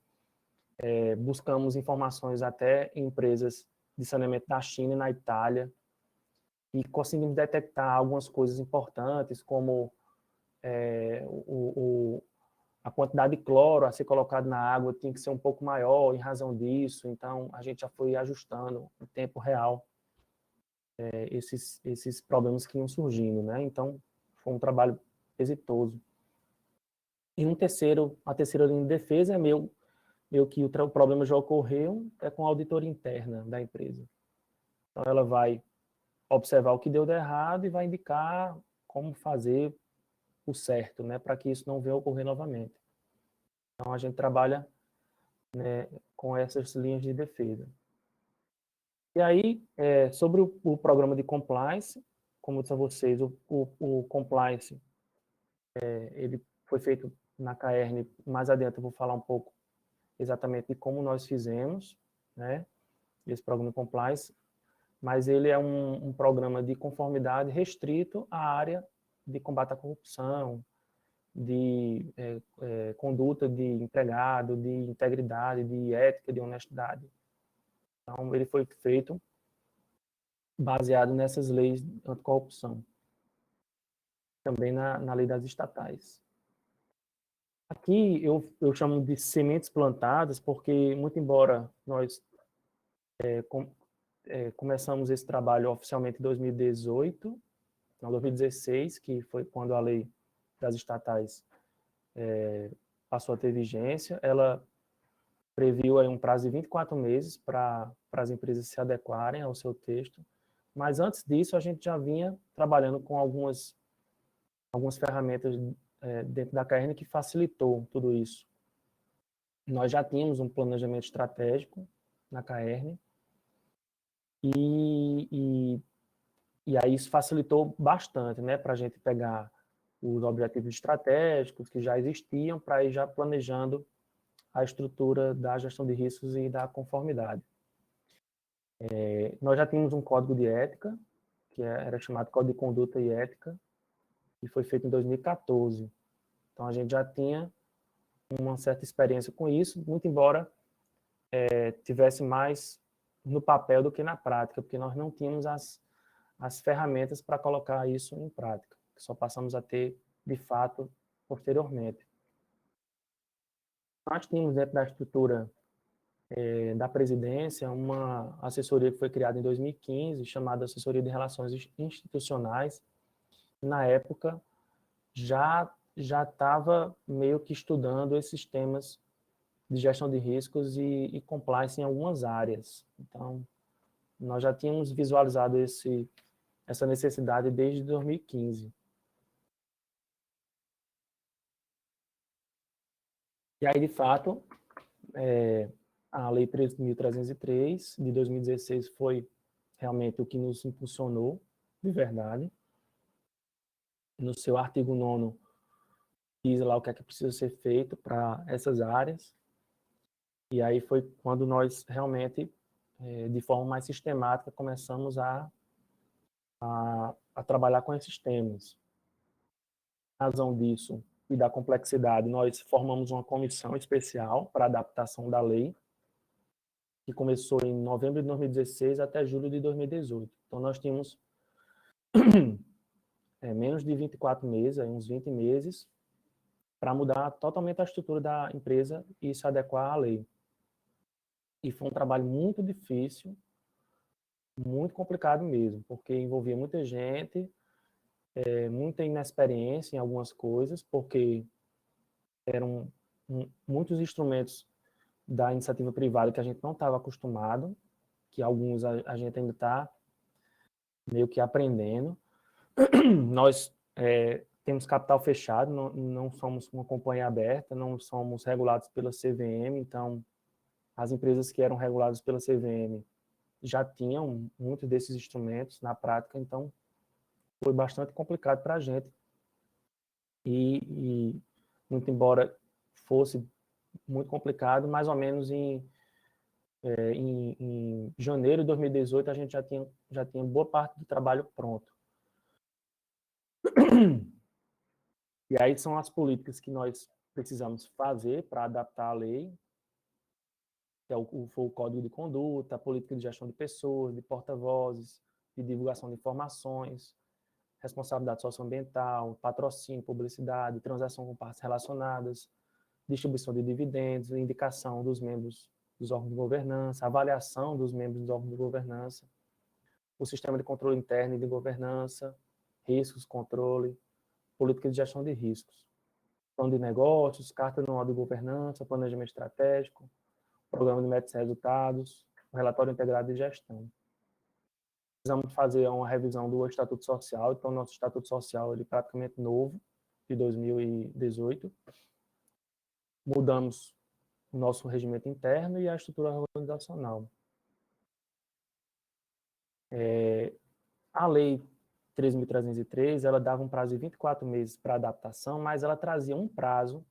Buscamos informações até em empresas de saneamento da China e na Itália, e conseguimos detectar algumas coisas importantes, como a quantidade de cloro a ser colocado na água tinha que ser um pouco maior em razão disso. Então, a gente já foi ajustando em tempo real esses problemas que iam surgindo, né? Então, foi um trabalho exitoso. E a terceira linha de defesa é meio que o problema já ocorreu, é com a auditoria interna da empresa. Então, ela vai observar o que deu de errado e vai indicar como fazer o certo, né, para que isso não venha a ocorrer novamente. Então, a gente trabalha, né, com essas linhas de defesa. E aí, sobre o programa de compliance, como eu disse a vocês, o compliance, ele foi feito na Caerne. Mais adiante eu vou falar um pouco exatamente de como nós fizemos, né, esse programa de compliance, mas ele é um programa de conformidade restrito à área de combate à corrupção, de conduta de empregado, de integridade, de ética, de honestidade. Então, ele foi feito baseado nessas leis anticorrupção, também na lei das estatais. Aqui eu chamo de sementes plantadas, porque, muito embora nós começamos esse trabalho oficialmente em 2018, não, 2016, que foi quando a lei das estatais passou a ter vigência. Ela previu aí um prazo de 24 meses para as empresas se adequarem ao seu texto, mas antes disso a gente já vinha trabalhando com algumas ferramentas dentro da Caerne que facilitou tudo isso. Nós já tínhamos um planejamento estratégico na Caerne, e aí isso facilitou bastante, né, para a gente pegar os objetivos estratégicos que já existiam, para ir já planejando a estrutura da gestão de riscos e da conformidade. Nós já tínhamos um código de ética, que era chamado Código de Conduta e Ética, que foi feito em 2014. Então, a gente já tinha uma certa experiência com isso, muito embora tivesse mais no papel do que na prática, porque nós não tínhamos as ferramentas para colocar isso em prática, que só passamos a ter, de fato, posteriormente. Nós tínhamos dentro da estrutura da presidência uma assessoria que foi criada em 2015, chamada Assessoria de Relações Institucionais. Na época, já estava meio que estudando esses temas de gestão de riscos e compliance em algumas áreas. Então, nós já tínhamos visualizado essa necessidade desde 2015. E aí, de fato, a Lei 13.303, de 2016, foi realmente o que nos impulsionou, de verdade. No seu artigo 9º, diz lá o que é que precisa ser feito para essas áreas. E aí foi quando nós realmente, de forma mais sistemática, começamos a trabalhar com esses temas. Em razão disso e da complexidade, nós formamos uma comissão especial para adaptação da lei, que começou em novembro de 2016 até julho de 2018. Então, nós tínhamos menos de 24 meses, uns 20 meses, para mudar totalmente a estrutura da empresa e se adequar à lei. E foi um trabalho muito difícil, muito complicado mesmo, porque envolvia muita gente, muita inexperiência em algumas coisas, porque eram muitos instrumentos da iniciativa privada que a gente não estava acostumado, que alguns a gente ainda está meio que aprendendo. Nós temos capital fechado, não somos uma companhia aberta, não somos regulados pela CVM, então as empresas que eram reguladas pela CVM já tinham muitos desses instrumentos na prática, então foi bastante complicado para a gente. E muito embora fosse muito complicado, mais ou menos em janeiro de 2018 a gente já tinha boa parte do trabalho pronto. E aí são as políticas que nós precisamos fazer para adaptar a lei, que foi o Código de Conduta, a política de gestão de pessoas, de porta-vozes, de divulgação de informações, responsabilidade socioambiental, patrocínio, publicidade, transação com partes relacionadas, distribuição de dividendos, indicação dos membros dos órgãos de governança, avaliação dos membros dos órgãos de governança, o sistema de controle interno e de governança, riscos, controle, política de gestão de riscos, plano de negócios, carta anual de governança, planejamento estratégico, programa de metas e resultados, relatório integrado de gestão. Precisamos fazer uma revisão do Estatuto Social, então nosso Estatuto Social ele é praticamente novo, de 2018. Mudamos o nosso regimento interno e a estrutura organizacional. A Lei 13.303, ela dava um prazo de 24 meses para adaptação, mas ela trazia um prazo,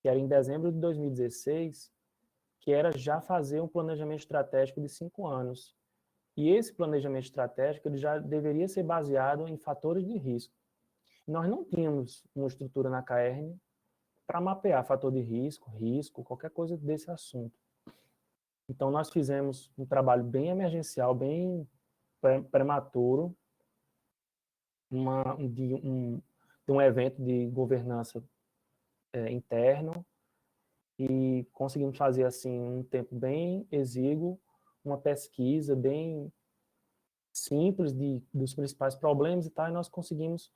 que era em dezembro de 2016, que era já fazer um planejamento estratégico de 5 anos. E esse planejamento estratégico ele já deveria ser baseado em fatores de risco. Nós não tínhamos uma estrutura na CAERN para mapear fator de risco, qualquer coisa desse assunto. Então, nós fizemos um trabalho bem emergencial, bem prematuro, de um evento de governança interno, e conseguimos fazer assim um tempo bem exíguo, uma pesquisa bem simples dos principais problemas e tal, e nós conseguimos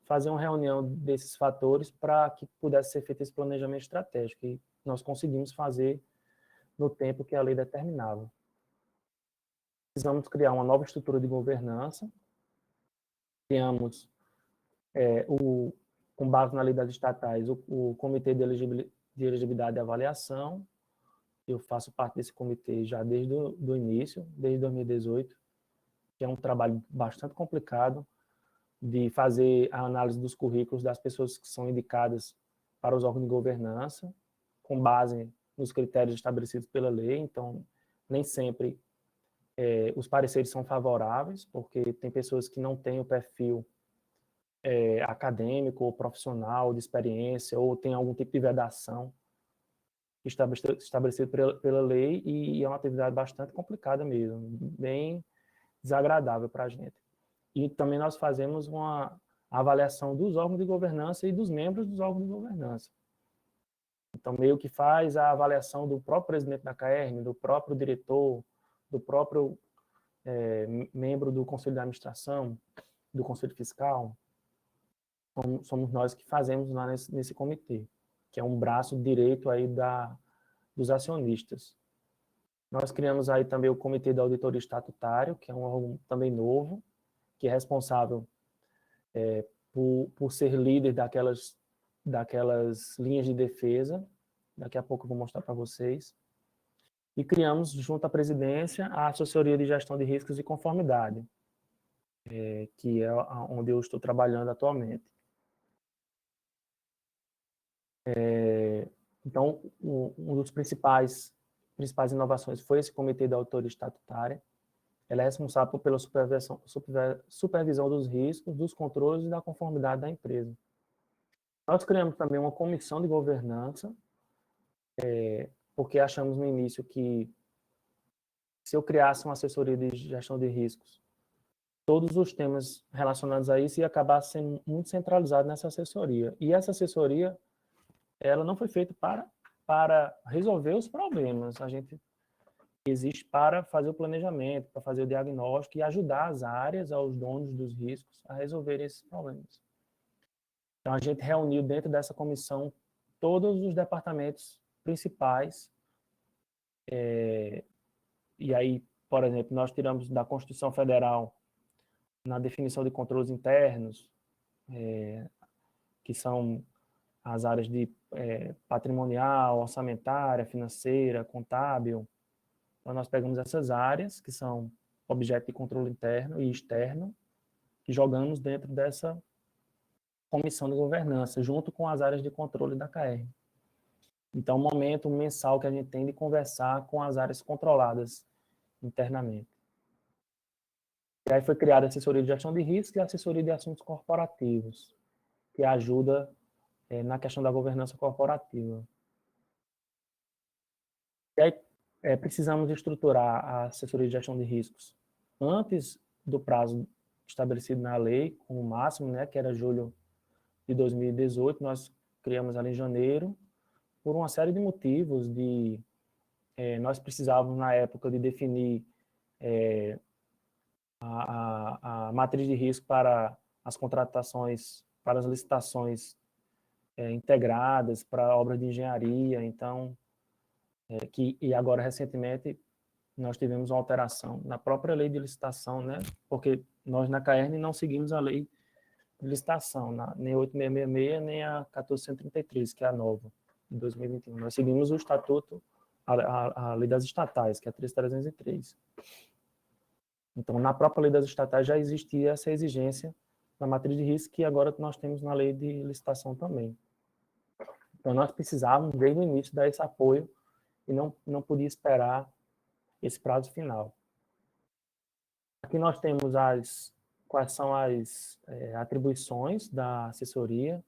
fazer uma reunião desses fatores para que pudesse ser feito esse planejamento estratégico, e nós conseguimos fazer no tempo que a lei determinava. Precisamos criar uma nova estrutura de governança, criamos, com base na lei das estatais, o Comitê de Elegibilidade e Avaliação. Eu faço parte desse comitê já desde o início, desde 2018, que é um trabalho bastante complicado de fazer a análise dos currículos das pessoas que são indicadas para os órgãos de governança, com base nos critérios estabelecidos pela lei. Então, nem sempre os pareceres são favoráveis, porque tem pessoas que não têm o perfil acadêmico ou profissional, de experiência, ou tem algum tipo de vedação estabelecido pela lei, e é uma atividade bastante complicada mesmo, bem desagradável para a gente. E também nós fazemos uma avaliação dos órgãos de governança e dos membros dos órgãos de governança. Então, meio que faz a avaliação do próprio presidente da CAERN, do próprio diretor, do próprio membro do Conselho de Administração, do Conselho Fiscal. Somos nós que fazemos lá nesse comitê, que é um braço direito aí dos acionistas. Nós criamos aí também o Comitê da Auditoria Estatutária, que é um órgão também novo, que é responsável por ser líder daquelas linhas de defesa. Daqui a pouco eu vou mostrar para vocês. E criamos, junto à presidência, a Assessoria de Gestão de Riscos e Conformidade, que é onde eu estou trabalhando atualmente. Então, um dos principais inovações foi esse Comitê da Auditoria Estatutária. Ela é responsável pela supervisão dos riscos, dos controles e da conformidade da empresa. Nós criamos também uma comissão de governança, porque achamos no início que, se eu criasse uma assessoria de gestão de riscos, todos os temas relacionados a isso ia acabar sendo muito centralizado nessa assessoria. E essa assessoria, ela não foi feita para resolver os problemas. A gente existe para fazer o planejamento, para fazer o diagnóstico e ajudar as áreas, aos donos dos riscos, a resolver esses problemas. Então, a gente reuniu dentro dessa comissão todos os departamentos principais. E aí, por exemplo, nós tiramos da Constituição Federal, na definição de controles internos, que são as áreas de patrimonial, orçamentária, financeira, contábil. Então, nós pegamos essas áreas, que são objeto de controle interno e externo, e jogamos dentro dessa comissão de governança, junto com as áreas de controle da CAERN. Então, um momento mensal que a gente tem de conversar com as áreas controladas internamente. E aí foi criada a assessoria de gestão de risco e a assessoria de assuntos corporativos, que ajuda na questão da governança corporativa. E aí precisamos estruturar a assessoria de gestão de riscos antes do prazo estabelecido na lei, como máximo, né, que era julho de 2018, nós criamos ela em janeiro, por uma série de motivos. Nós precisávamos, na época, de definir a matriz de risco para as contratações, para as licitações integradas, para obras de engenharia. Então, e agora, recentemente, nós tivemos uma alteração na própria lei de licitação, né? Porque nós, na CAERN, não seguimos a lei de licitação, nem a 8666, nem a 1433, que é a nova, de 2021. Nós seguimos o estatuto, a lei das estatais, que é a 3303. Então, na própria lei das estatais já existia essa exigência na matriz de risco, que agora nós temos na lei de licitação também. Então, nós precisávamos, desde o início, dar esse apoio e não podia esperar esse prazo final. Aqui nós temos quais são as atribuições da assessoria,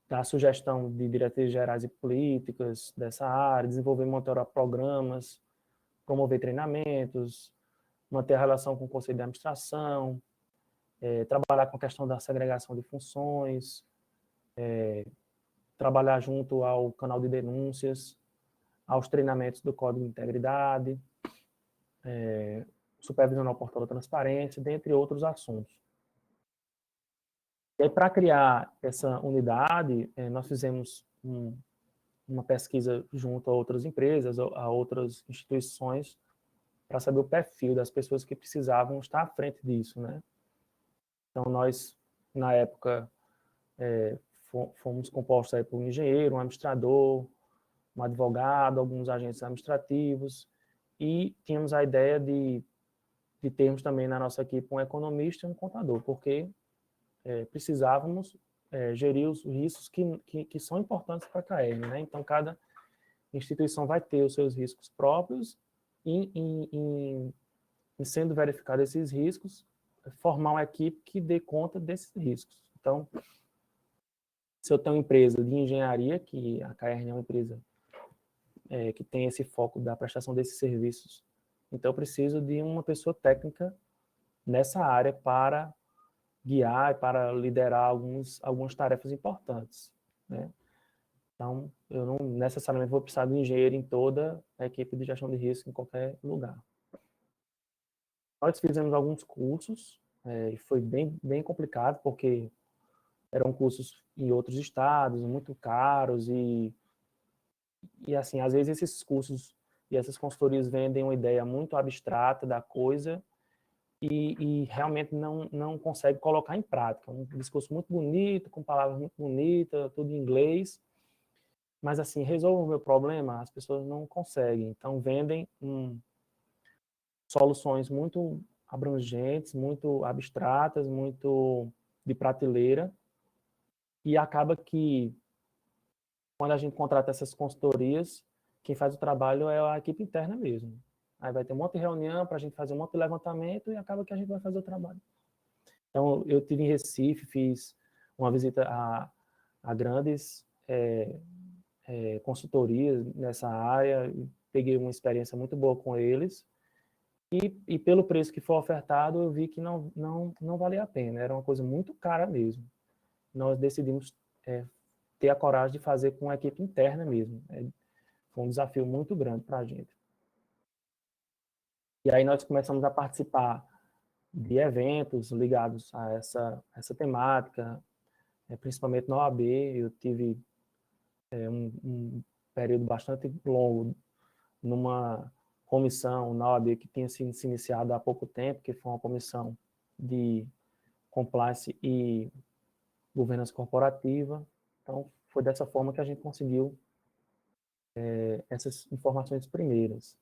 da sugestão de diretrizes gerais e políticas dessa área, desenvolver e monitorar programas, promover treinamentos, manter a relação com o conselho de administração, trabalhar com a questão da segregação de funções, trabalhar junto ao canal de denúncias, aos treinamentos do Código de Integridade, supervisionar o portal da transparência, dentre outros assuntos. E aí, para criar essa unidade, nós fizemos uma pesquisa junto a outras empresas, a outras instituições, para saber o perfil das pessoas que precisavam estar à frente disso, né? Então, nós, na época, fomos compostos aí por um engenheiro, um administrador, um advogado, alguns agentes administrativos, e tínhamos a ideia de termos também na nossa equipe um economista e um contador, porque precisávamos gerir os riscos que são importantes para a CAERN, né? Então, cada instituição vai ter os seus riscos próprios e, em sendo verificados esses riscos, formar uma equipe que dê conta desses riscos. Então, se eu tenho uma empresa de engenharia, que a CAERN é uma empresa que tem esse foco da prestação desses serviços, então eu preciso de uma pessoa técnica nessa área para guiar e para liderar algumas tarefas importantes, né? Então, eu não necessariamente vou precisar de um engenheiro em toda a equipe de gestão de risco em qualquer lugar. Nós fizemos alguns cursos, e foi bem complicado, porque eram cursos em outros estados, muito caros, e assim, às vezes esses cursos e essas consultorias vendem uma ideia muito abstrata da coisa, e realmente não consegue colocar em prática. Um discurso muito bonito, com palavras muito bonitas, tudo em inglês, mas assim, resolve o meu problema, as pessoas não conseguem. Então, vendem soluções muito abrangentes, muito abstratas, muito de prateleira, e acaba que, quando a gente contrata essas consultorias, quem faz o trabalho é a equipe interna mesmo. Aí vai ter um monte de reunião para a gente fazer um monte de levantamento e acaba que a gente vai fazer o trabalho. Então, eu estive em Recife, fiz uma visita a grandes consultorias nessa área, peguei uma experiência muito boa com eles, e pelo preço que foi ofertado, eu vi que não valia a pena, era uma coisa muito cara mesmo. Nós decidimos ter a coragem de fazer com a equipe interna mesmo. Foi um desafio muito grande para a gente. E aí nós começamos a participar de eventos ligados a essa temática, principalmente na OAB. Eu tive um período bastante longo numa comissão na OAB que tinha sido se iniciado há pouco tempo, que foi uma comissão de compliance e governança corporativa. Então, foi dessa forma que a gente conseguiu essas informações primeiras.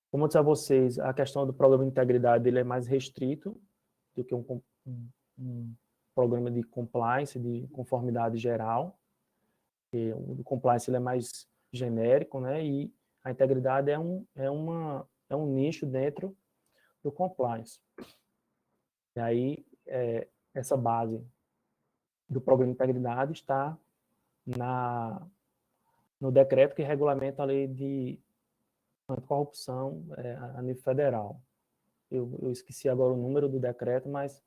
Como eu disse a vocês, a questão do programa de integridade ele é mais restrito do que um programa de compliance, de conformidade geral. E o compliance ele é mais genérico, né? E a integridade é um nicho dentro do compliance. E aí, essa base do programa de integridade está no decreto que regulamenta a lei de anticorrupção a nível federal. Eu esqueci agora o número do decreto, mas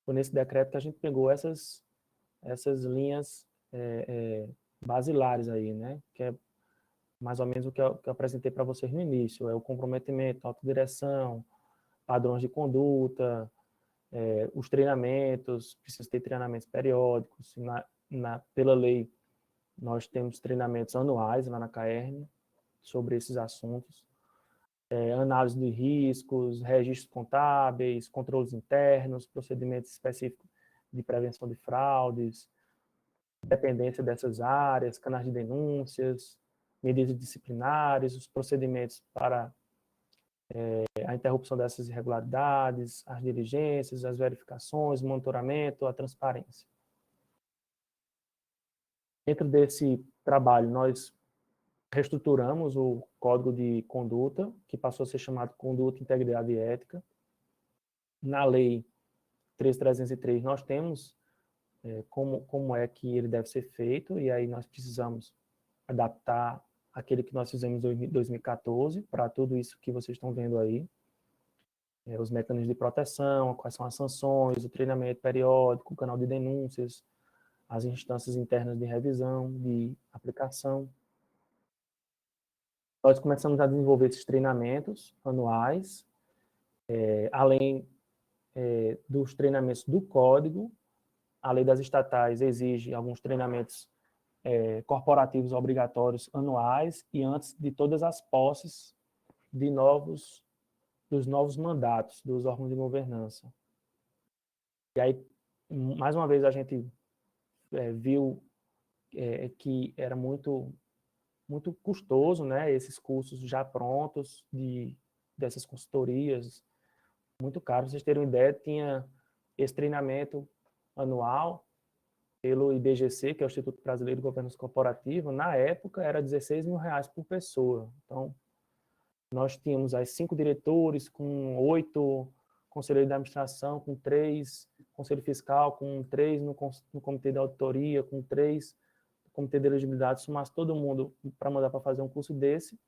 foi nesse decreto que a gente pegou essas linhas basilares aí, né? Que é mais ou menos o que eu apresentei para vocês no início, é o comprometimento, autodireção, padrões de conduta, os treinamentos, precisa ter treinamentos periódicos, pela lei nós temos treinamentos anuais lá na CAERN sobre esses assuntos, análise de riscos, registros contábeis, controles internos, procedimentos específicos de prevenção de fraudes, dependência dessas áreas, canais de denúncias, medidas disciplinares, os procedimentos para a interrupção dessas irregularidades, as diligências, as verificações, o monitoramento, a transparência. Dentro desse trabalho, nós reestruturamos o Código de Conduta, que passou a ser chamado Conduta, Integridade e Ética. Na Lei 3.303, nós temos como é que ele deve ser feito, e aí nós precisamos adaptar aquele que nós fizemos em 2014 para tudo isso que vocês estão vendo aí. Os mecanismos de proteção, quais são as sanções, o treinamento periódico, o canal de denúncias, as instâncias internas de revisão, de aplicação. Nós começamos a desenvolver esses treinamentos anuais, além dos treinamentos do código. A lei das estatais exige alguns treinamentos corporativos obrigatórios anuais e antes de todas as posses dos novos mandatos dos órgãos de governança. E aí, mais uma vez, a gente viu que era muito custoso, né, esses cursos já prontos dessas consultorias, muito caros. Pra vocês terem uma ideia, tinha esse treinamento anual pelo IBGC, que é o Instituto Brasileiro de Governança Corporativa. Na época era R$16 mil por pessoa. Então, nós tínhamos aí 5 diretores, com 8 conselheiros de administração, com 3 conselho fiscal, com 3 no comitê de auditoria, com 3 no comitê de elegibilidade. Somasse todo mundo para mandar para fazer um curso desse,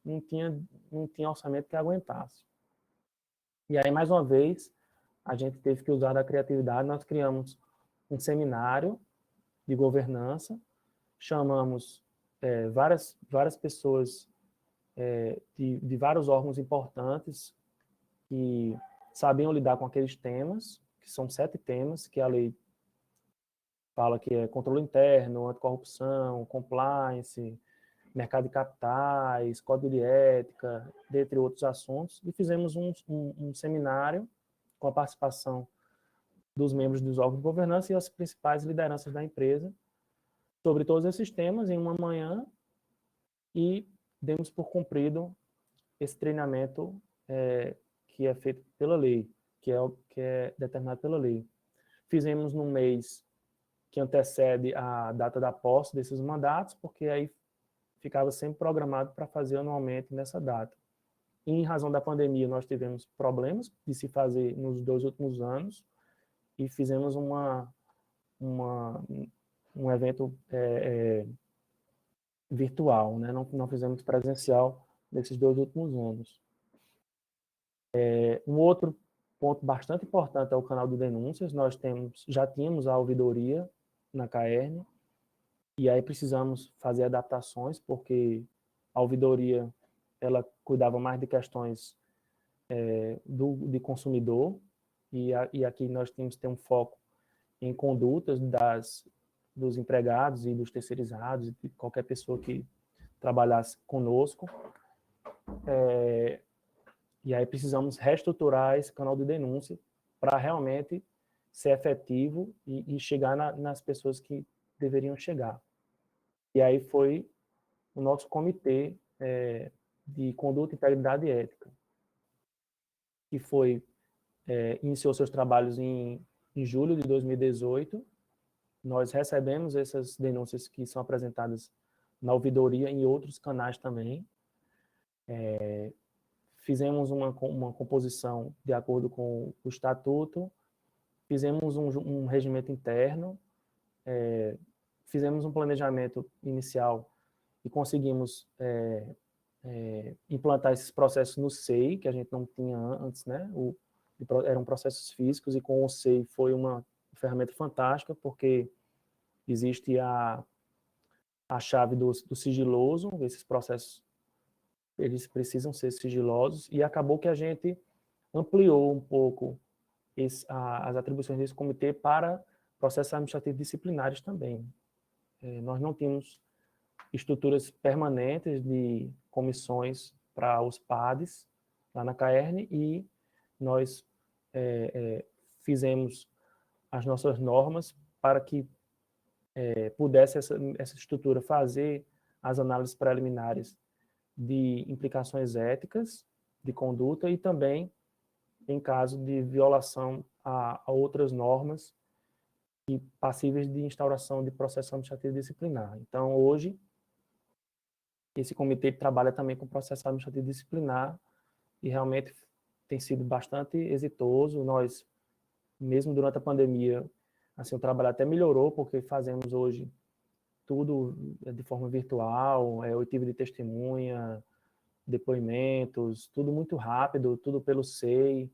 não tinha orçamento que aguentasse. E aí, mais uma vez, a gente teve que usar da criatividade. Nós criamos um seminário de governança, chamamos várias pessoas de vários órgãos importantes que sabiam lidar com aqueles temas, que são 7 temas, que a lei fala que é controle interno, anticorrupção, compliance, mercado de capitais, código de ética, dentre outros assuntos, e fizemos um seminário com a participação dos membros dos órgãos de governança e as principais lideranças da empresa sobre todos esses temas em uma manhã, e demos por cumprido esse treinamento que é feito pela lei, que é determinado pela lei. Fizemos no mês que antecede a data da posse desses mandatos, porque aí ficava sempre programado para fazer anualmente nessa data. E, em razão da pandemia, nós tivemos problemas de se fazer nos 2 últimos anos, e fizemos um evento virtual, né? Não fizemos presencial nesses 2 últimos anos. Um outro ponto bastante importante é o canal de denúncias. Nós já tínhamos a ouvidoria na CAERN, e aí precisamos fazer adaptações, porque a ouvidoria ela cuidava mais de questões de consumidor, e aqui nós tínhamos que ter um foco em condutas dos empregados e dos terceirizados, de qualquer pessoa que trabalhasse conosco. E aí precisamos reestruturar esse canal de denúncia para realmente ser efetivo e chegar nas pessoas que deveriam chegar. E aí foi o nosso comitê de conduta, integridade e ética, que iniciou seus trabalhos em julho de 2018. Nós recebemos essas denúncias que são apresentadas na ouvidoria e em outros canais também. Fizemos uma composição de acordo com o estatuto, fizemos um regimento interno, fizemos um planejamento inicial e conseguimos implantar esses processos no SEI, que a gente não tinha antes, né? Eram processos físicos, e com o SEI foi uma ferramenta fantástica, porque existe a chave do sigiloso, esses processos eles precisam ser sigilosos, e acabou que a gente ampliou um pouco as atribuições desse comitê para processos administrativos disciplinares também. Nós não tínhamos estruturas permanentes de comissões para os PADs lá na CAERN, e nós fizemos as nossas normas para que pudesse essa estrutura fazer as análises preliminares de implicações éticas, de conduta, e também em caso de violação a outras normas e passíveis de instauração de processo administrativo disciplinar. Então, hoje, esse comitê trabalha também com processo administrativo disciplinar e realmente tem sido bastante exitoso. Nós, mesmo durante a pandemia, assim, o trabalho até melhorou, porque fazemos hoje tudo de forma virtual, oitiva de testemunha, depoimentos, tudo muito rápido, tudo pelo SEI,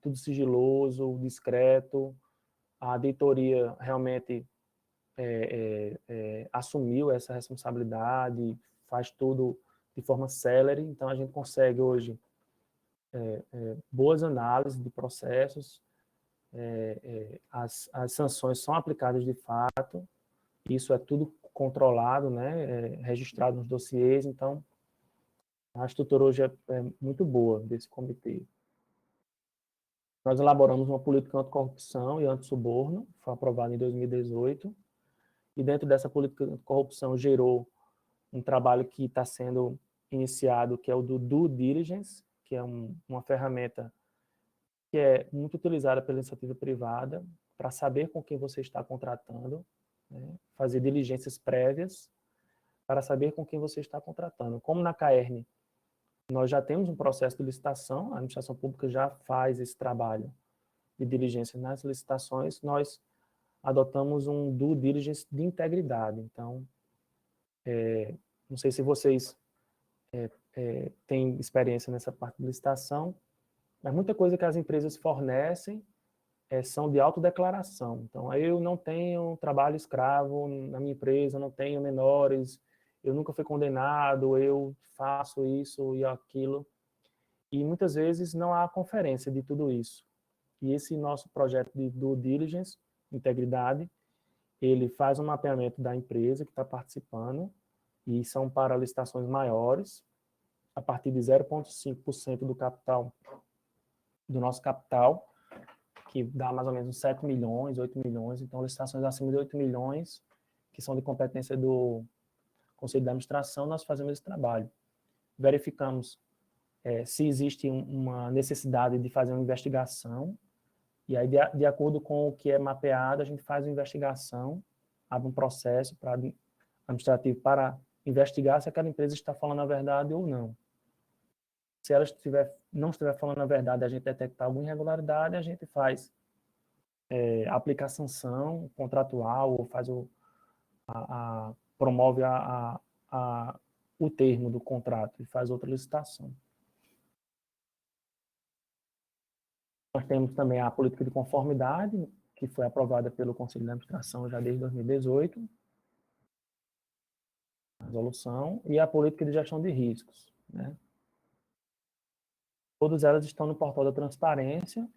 tudo sigiloso, discreto. A auditoria realmente assumiu essa responsabilidade, faz tudo de forma célere, então a gente consegue hoje boas análises de processos, as sanções são aplicadas de fato, isso é tudo controlado, né, registrado nos dossiês, então a estrutura hoje é muito boa desse comitê. Nós elaboramos uma política anticorrupção e antissuborno, foi aprovada em 2018, e dentro dessa política anticorrupção gerou um trabalho que está sendo iniciado, que é o do due diligence, que é uma ferramenta que é muito utilizada pela iniciativa privada para saber com quem você está contratando, né, fazer diligências prévias para saber com quem você está contratando. Como na CAERN nós já temos um processo de licitação, a administração pública já faz esse trabalho de diligência nas licitações, nós adotamos um due diligence de integridade. Então, não sei se vocês têm experiência nessa parte de licitação, mas muita coisa que as empresas fornecem são de autodeclaração. Então, eu não tenho trabalho escravo na minha empresa, não tenho menores, eu nunca fui condenado, eu faço isso e aquilo. E muitas vezes não há conferência de tudo isso. E esse nosso projeto de due diligence, integridade, ele faz um mapeamento da empresa que está participando, e são para licitações maiores, a partir de 0,5% do capital, do nosso capital, que dá mais ou menos 7 milhões, 8 milhões, então licitações acima de 8 milhões, que são de competência do Conselho de Administração, nós fazemos esse trabalho. Verificamos se existe uma necessidade de fazer uma investigação, e aí, de acordo com o que é mapeado, a gente faz uma investigação, abre um processo administrativo para investigar se aquela empresa está falando a verdade ou não. Se ela não estiver falando a verdade, a gente detectar alguma irregularidade, a gente faz aplica a sanção contratual, ou faz promove o termo do contrato e faz outra licitação. Nós temos também a política de conformidade, que foi aprovada pelo Conselho de Administração já desde 2018, a resolução, e a política de gestão de riscos, né? Todas elas estão no portal da transparência,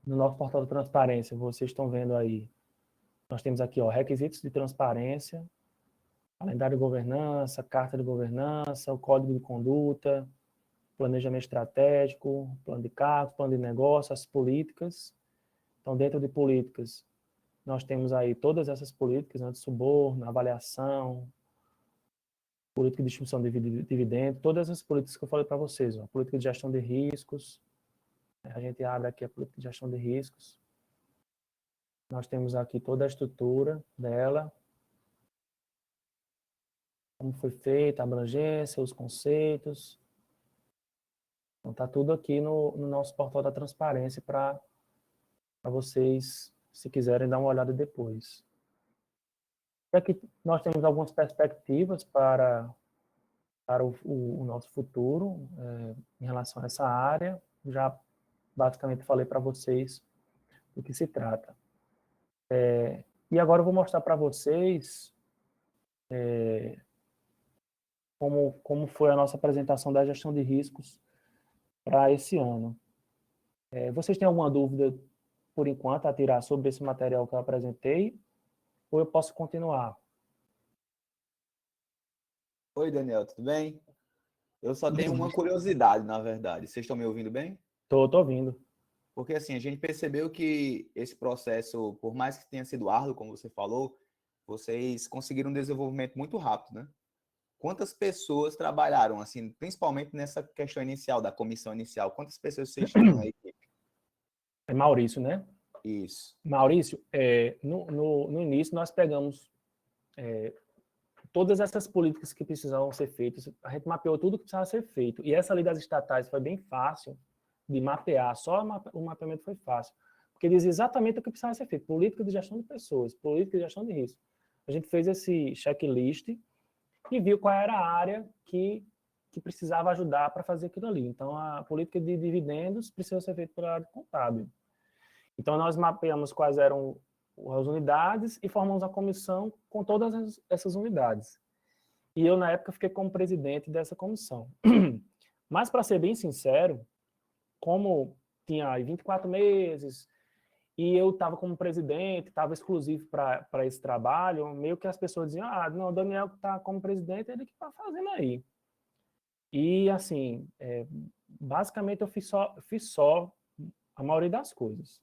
No nosso portal de transparência, vocês estão vendo aí, nós temos aqui, ó, requisitos de transparência, calendário de governança, carta de governança, o código de conduta, planejamento estratégico, plano de cargos, plano de negócio, as políticas. Então, dentro de políticas, nós temos aí todas essas políticas, né, de suborno, avaliação, política de distribuição de dividendos, todas as políticas que eu falei para vocês, ó, política de gestão de riscos. A gente abre aqui a política de gestão de riscos. Nós temos aqui toda a estrutura dela, como foi feita, a abrangência, os conceitos. Então, está tudo aqui no nosso portal da transparência para vocês, se quiserem, dar uma olhada depois. E aqui nós temos algumas perspectivas para o nosso futuro em relação a essa área. Já basicamente falei para vocês do que se trata. E agora eu vou mostrar para vocês como foi a nossa apresentação da gestão de riscos para esse ano. Vocês têm alguma dúvida, por enquanto, a tirar sobre esse material que eu apresentei? Ou eu posso continuar? Oi, Daniel, tudo bem? Eu só tenho uma curiosidade, na verdade. Vocês estão me ouvindo bem? Tô ouvindo. Porque, assim, a gente percebeu que esse processo, por mais que tenha sido árduo, como você falou, vocês conseguiram um desenvolvimento muito rápido, né? Quantas pessoas trabalharam, assim, principalmente nessa questão inicial, da comissão inicial? Quantas pessoas vocês tinham na equipe? É Maurício, né? Isso. Maurício, no início nós pegamos todas essas políticas que precisavam ser feitas, a gente mapeou tudo que precisava ser feito. E essa lei das estatais foi bem fácil de mapear, só o mapeamento foi fácil. Porque diz exatamente o que precisava ser feito, política de gestão de pessoas, política de gestão de risco. A gente fez esse checklist e viu qual era a área que precisava ajudar para fazer aquilo ali. Então, a política de dividendos precisa ser feita pela área contábil. Então, nós mapeamos quais eram as unidades e formamos a comissão com todas essas unidades. E eu, na época, fiquei como presidente dessa comissão. Mas, para ser bem sincero, como tinha 24 meses e eu estava como presidente, estava exclusivo para esse trabalho, meio que as pessoas diziam, não, o Daniel está como presidente, ele que está fazendo aí. E, assim, basicamente eu fiz só a maioria das coisas.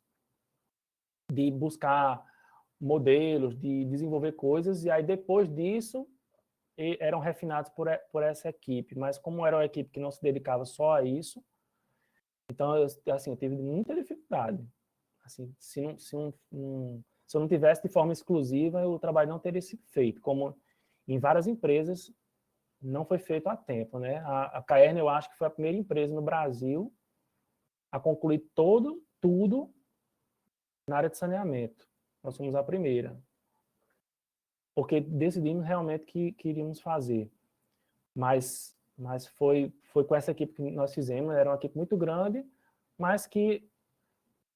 De buscar modelos, de desenvolver coisas, e aí depois disso eram refinados por essa equipe. Mas como era uma equipe que não se dedicava só a isso, então, assim, eu tive muita dificuldade. Assim, se eu não tivesse de forma exclusiva, o trabalho não teria sido feito, como em várias empresas não foi feito a tempo, né? A Caerne, eu acho que foi a primeira empresa no Brasil a concluir tudo na área de saneamento. Nós fomos a primeira. Porque decidimos realmente que queríamos fazer. Mas foi com essa equipe que nós fizemos, era uma equipe muito grande, mas que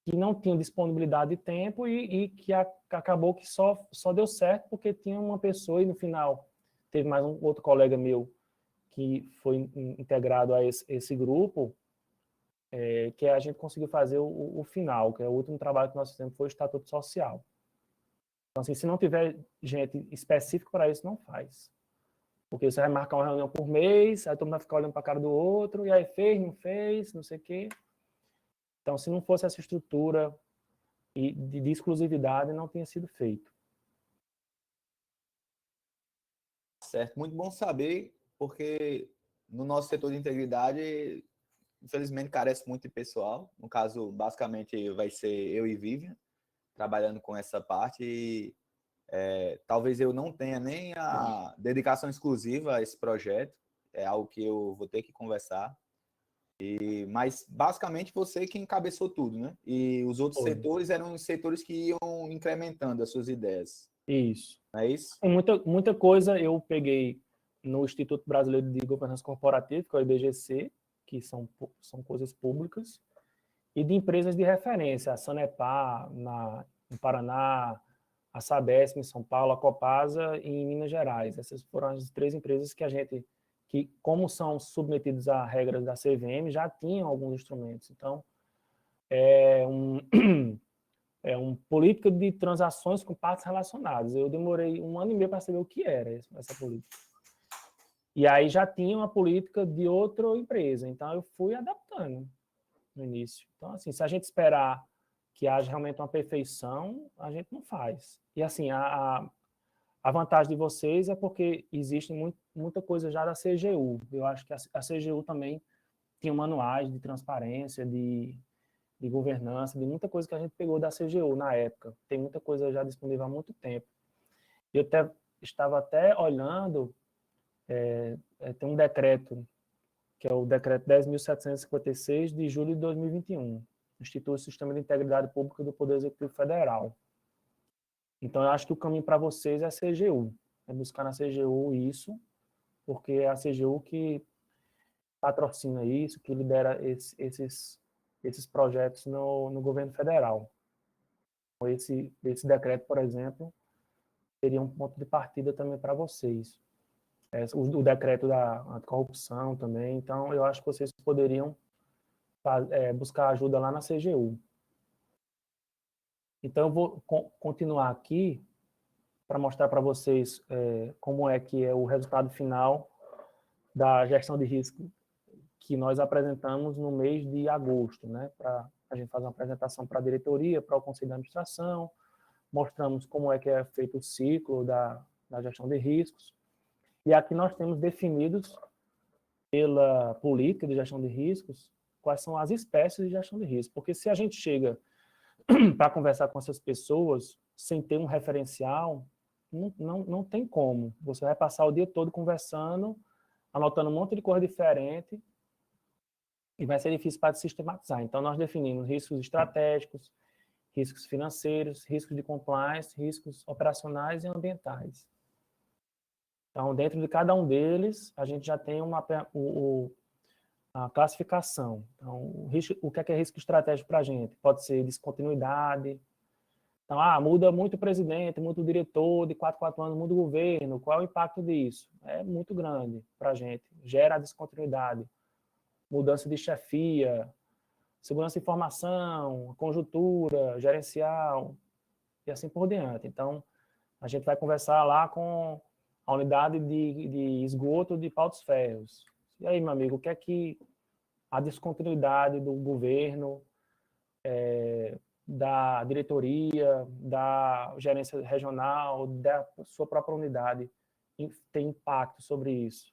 não tinha disponibilidade de tempo e que acabou que só deu certo porque tinha uma pessoa e no final teve mais um outro colega meu que foi integrado a esse grupo, que a gente conseguiu fazer o final, que é o último trabalho que nós fizemos, foi o Estatuto Social. Então, assim, se não tiver gente específica para isso, não faz. Porque você vai marcar uma reunião por mês, aí todo mundo vai ficar olhando para a cara do outro, e aí fez, não sei o quê. Então, se não fosse essa estrutura de exclusividade, não tinha sido feito. Certo, muito bom saber, porque no nosso setor de integridade, infelizmente, carece muito de pessoal. No caso, basicamente, vai ser eu e Vivian trabalhando com essa parte e talvez eu não tenha nem a dedicação exclusiva a esse projeto, é algo que eu vou ter que conversar. Mas, basicamente, você que encabeçou tudo, né? E os outros setores eram os setores que iam incrementando as suas ideias. Isso. Não é isso? Muita coisa eu peguei no Instituto Brasileiro de Governança Corporativa, que é o IBGC, que são coisas públicas, e de empresas de referência, a Sanepar, no Paraná, a Sabesp em São Paulo, a Copasa em Minas Gerais. Essas foram as 3 empresas que como são submetidos a regras da CVM, já tinham alguns instrumentos. Então, é um, é um política de transações com partes relacionadas. Eu demorei 1 ano e meio para saber o que era essa política. E aí já tinha uma política de outra empresa, então eu fui adaptando no início. Então, assim, se a gente esperar que haja realmente uma perfeição, a gente não faz. E, assim, a vantagem de vocês é porque existe muita coisa já da CGU. Eu acho que a CGU também tinha manuais de transparência, de governança, de muita coisa que a gente pegou da CGU na época. Tem muita coisa já disponível há muito tempo. Eu estava até olhando, tem um decreto, que é o decreto 10.756, de julho de 2021, institui o Sistema de Integridade Pública do Poder Executivo Federal. Então, eu acho que o caminho para vocês é a CGU, é buscar na CGU isso, porque é a CGU que patrocina isso, que lidera esses projetos no governo federal. Esse decreto, por exemplo, seria um ponto de partida também para vocês. O decreto da anticorrupção também, então eu acho que vocês poderiam buscar ajuda lá na CGU. Então eu vou continuar aqui para mostrar para vocês como é que é o resultado final da gestão de risco que nós apresentamos no mês de agosto, né, para a gente fazer uma apresentação para a diretoria, para o Conselho de Administração, mostramos como é que é feito o ciclo da gestão de riscos, e aqui nós temos definidos pela política de gestão de riscos quais são as espécies de gestão de risco, porque se a gente chega para conversar com essas pessoas sem ter um referencial, não tem como. Você vai passar o dia todo conversando, anotando um monte de coisa diferente, e vai ser difícil para sistematizar. Então, nós definimos riscos estratégicos, riscos financeiros, riscos de compliance, riscos operacionais e ambientais. Então, dentro de cada um deles, a gente já tem a classificação. Então, o que é risco estratégico para a gente? Pode ser descontinuidade. Então, muda muito o presidente, muda o diretor, de 4 anos muda o governo. Qual é o impacto disso? É muito grande para a gente. Gera descontinuidade. Mudança de chefia, segurança de informação, conjuntura, gerencial, e assim por diante. Então, a gente vai conversar lá com a unidade de esgoto de Pau dos Ferros. E aí, meu amigo, o que é que a descontinuidade do governo, da diretoria, da gerência regional, da sua própria unidade, tem impacto sobre isso?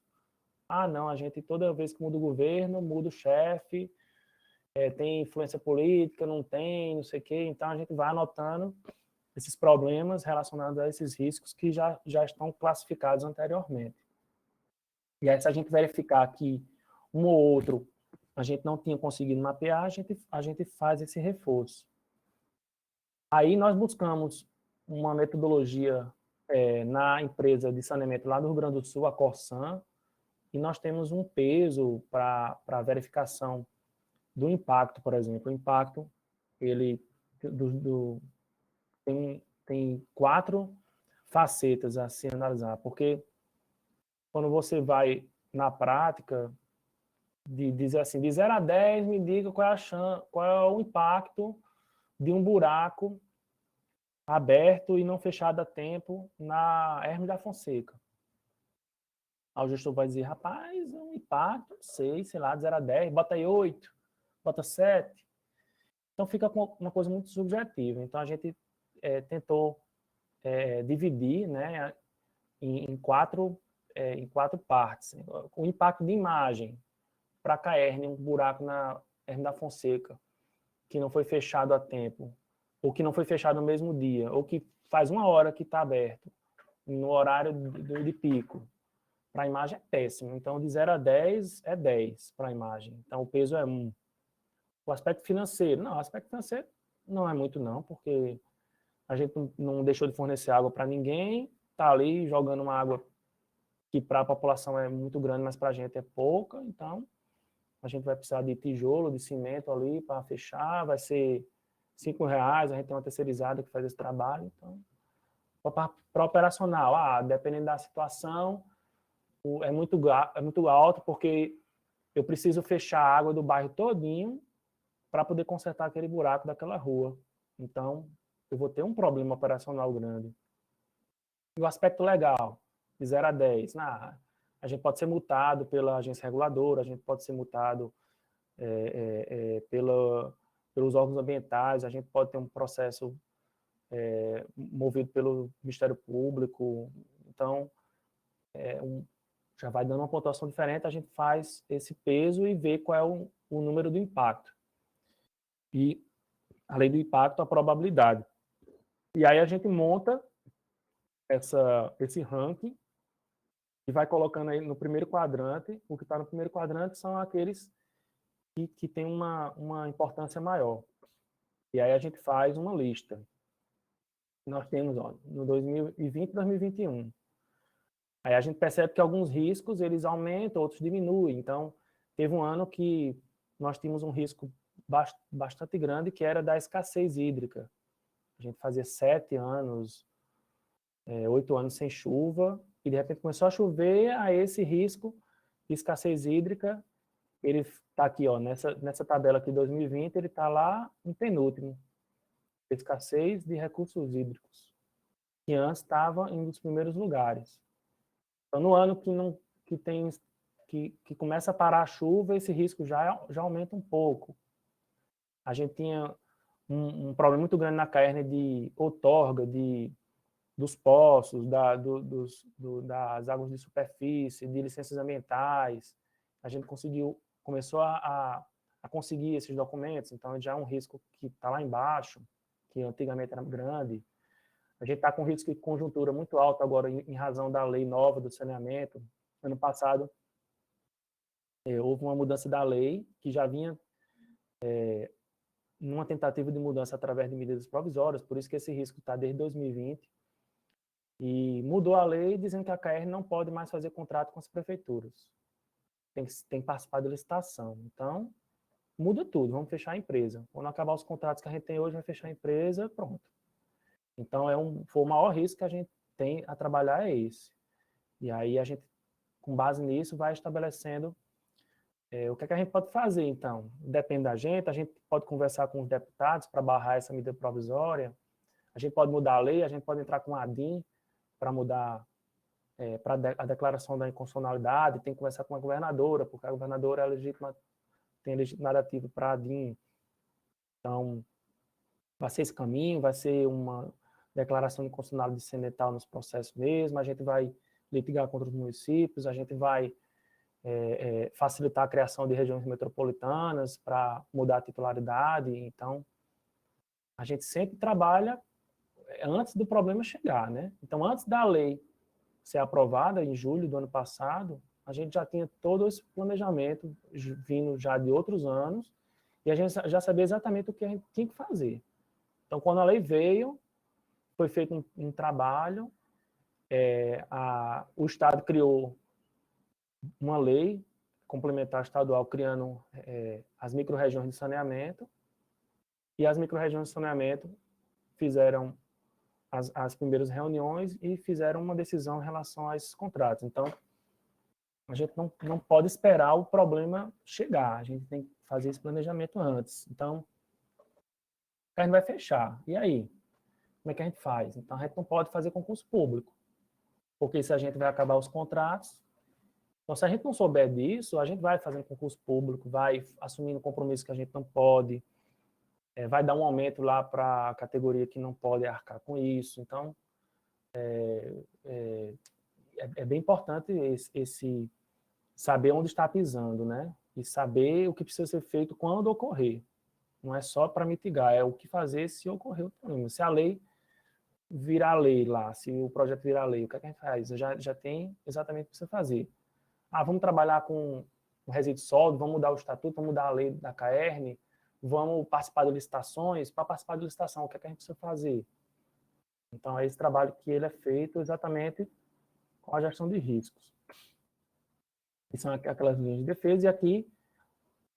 Não, a gente, toda vez que muda o governo, muda o chefe, tem influência política, não tem, não sei o quê. Então, a gente vai anotando esses problemas relacionados a esses riscos que já estão classificados anteriormente. E aí, se a gente verificar que um ou outro a gente não tinha conseguido mapear, a gente faz esse reforço. Aí nós buscamos uma metodologia na empresa de saneamento lá do Rio Grande do Sul, a Corsan, e nós temos um peso para verificação do impacto, por exemplo. O impacto, ele tem 4 facetas a se analisar, porque quando você vai na prática, dizer assim, de 0 a 10, me diga qual é o impacto de um buraco aberto e não fechado a tempo na Hermes da Fonseca. Aí o gestor vai dizer, rapaz, um impacto, sei lá, de 0 a 10, bota aí 8, bota 7. Então fica com uma coisa muito subjetiva. Então a gente tentou dividir, né, em 4 partes. O impacto de imagem para a Caerne, um buraco na Hermes da Fonseca, que não foi fechado a tempo, ou que não foi fechado no mesmo dia, ou que faz 1 hora que está aberto, no horário de pico. Para a imagem é péssimo. Então, de 0 a 10 é 10 para a imagem. Então, o peso é 1. O aspecto financeiro. Não, o aspecto financeiro não é muito não, porque a gente não deixou de fornecer água para ninguém, está ali jogando uma água que para a população é muito grande, mas para a gente é pouca, então a gente vai precisar de tijolo, de cimento ali para fechar, vai ser R$5, a gente tem uma terceirizada que faz esse trabalho, então, para operacional, dependendo da situação, é muito alto, porque eu preciso fechar a água do bairro todinho para poder consertar aquele buraco daquela rua. Então, eu vou ter um problema operacional grande. E o aspecto legal, de 0 a 10, a gente pode ser multado pela agência reguladora, a gente pode ser multado pelos órgãos ambientais, a gente pode ter um processo movido pelo Ministério Público. Então, já vai dando uma pontuação diferente, a gente faz esse peso e vê qual é o número do impacto. E, além do impacto, a probabilidade. E aí a gente monta esse ranking e vai colocando aí no primeiro quadrante. O que está no primeiro quadrante são aqueles que têm uma importância maior. E aí a gente faz uma lista. Nós temos, no 2020 e 2021. Aí a gente percebe que alguns riscos, eles aumentam, outros diminuem. Então, teve um ano que nós tínhamos um risco bastante grande, que era da escassez hídrica. A gente fazia 7 anos, 8 anos sem chuva, e de repente começou a chover, a esse risco de escassez hídrica, ele está aqui, nessa tabela aqui de 2020, ele está lá em penúltimo. Escassez de recursos hídricos, que antes estava em um dos primeiros lugares. Então, no ano que começa a parar a chuva, esse risco já aumenta um pouco. A gente tinha um problema muito grande na Caerne de outorga, dos poços, das águas de superfície, de licenças ambientais. A gente começou a conseguir esses documentos, então já é um risco que está lá embaixo, que antigamente era grande. A gente está com risco de conjuntura muito alto agora em razão da lei nova do saneamento. Ano passado, houve uma mudança da lei, que já vinha numa tentativa de mudança através de medidas provisórias, por isso que esse risco está desde 2020. E mudou a lei dizendo que a CAER não pode mais fazer contrato com as prefeituras. Tem que participar da licitação. Então, muda tudo, vamos fechar a empresa. Quando acabar os contratos que a gente tem hoje, vai fechar a empresa, pronto. Então, foi o maior risco que a gente tem a trabalhar é esse. E aí a gente, com base nisso, vai estabelecendo o que é que a gente pode fazer, então. Depende da gente, a gente pode conversar com os deputados para barrar essa medida provisória, a gente pode mudar a lei, a gente pode entrar com a ADIM para mudar para a declaração da inconstitucionalidade, tem que conversar com a governadora, porque a governadora tem legitimidade ativa para a ADIM. Então, vai ser esse caminho, vai ser uma declaração de inconstitucionalidade incidental nos processos mesmo, a gente vai litigar contra os municípios, a gente vai facilitar a criação de regiões metropolitanas para mudar a titularidade. Então, a gente sempre trabalha antes do problema chegar, né? Então, antes da lei ser aprovada, em julho do ano passado, a gente já tinha todo esse planejamento vindo já de outros anos, e a gente já sabia exatamente o que a gente tinha que fazer. Então, quando a lei veio, foi feito um trabalho, o Estado criou uma lei complementar estadual criando as micro-regiões de saneamento, e as micro-regiões de saneamento fizeram as primeiras reuniões e fizeram uma decisão em relação a esses contratos. Então, a gente não pode esperar o problema chegar, a gente tem que fazer esse planejamento antes. Então, a gente vai fechar. E aí? Como é que a gente faz? Então, a gente não pode fazer concurso público, porque se a gente vai acabar os contratos, então, se a gente não souber disso, a gente vai fazendo concurso público, vai assumindo compromissos que a gente não pode, vai dar um aumento lá para a categoria que não pode arcar com isso. Então, é bem importante esse saber onde está pisando, né? E saber o que precisa ser feito quando ocorrer. Não é só para mitigar, é o que fazer se ocorrer o problema. Se a lei virar lei lá, se o projeto virar lei, o que é que a gente faz? Já tem exatamente o que precisa fazer. Vamos trabalhar com o resíduo sólido, vamos mudar o estatuto, vamos mudar a lei da CAERN, vamos participar de licitações. Para participar de licitação, o que é que a gente precisa fazer? Então, é esse trabalho que ele é feito exatamente com a gestão de riscos. Que são aquelas linhas de defesa, e aqui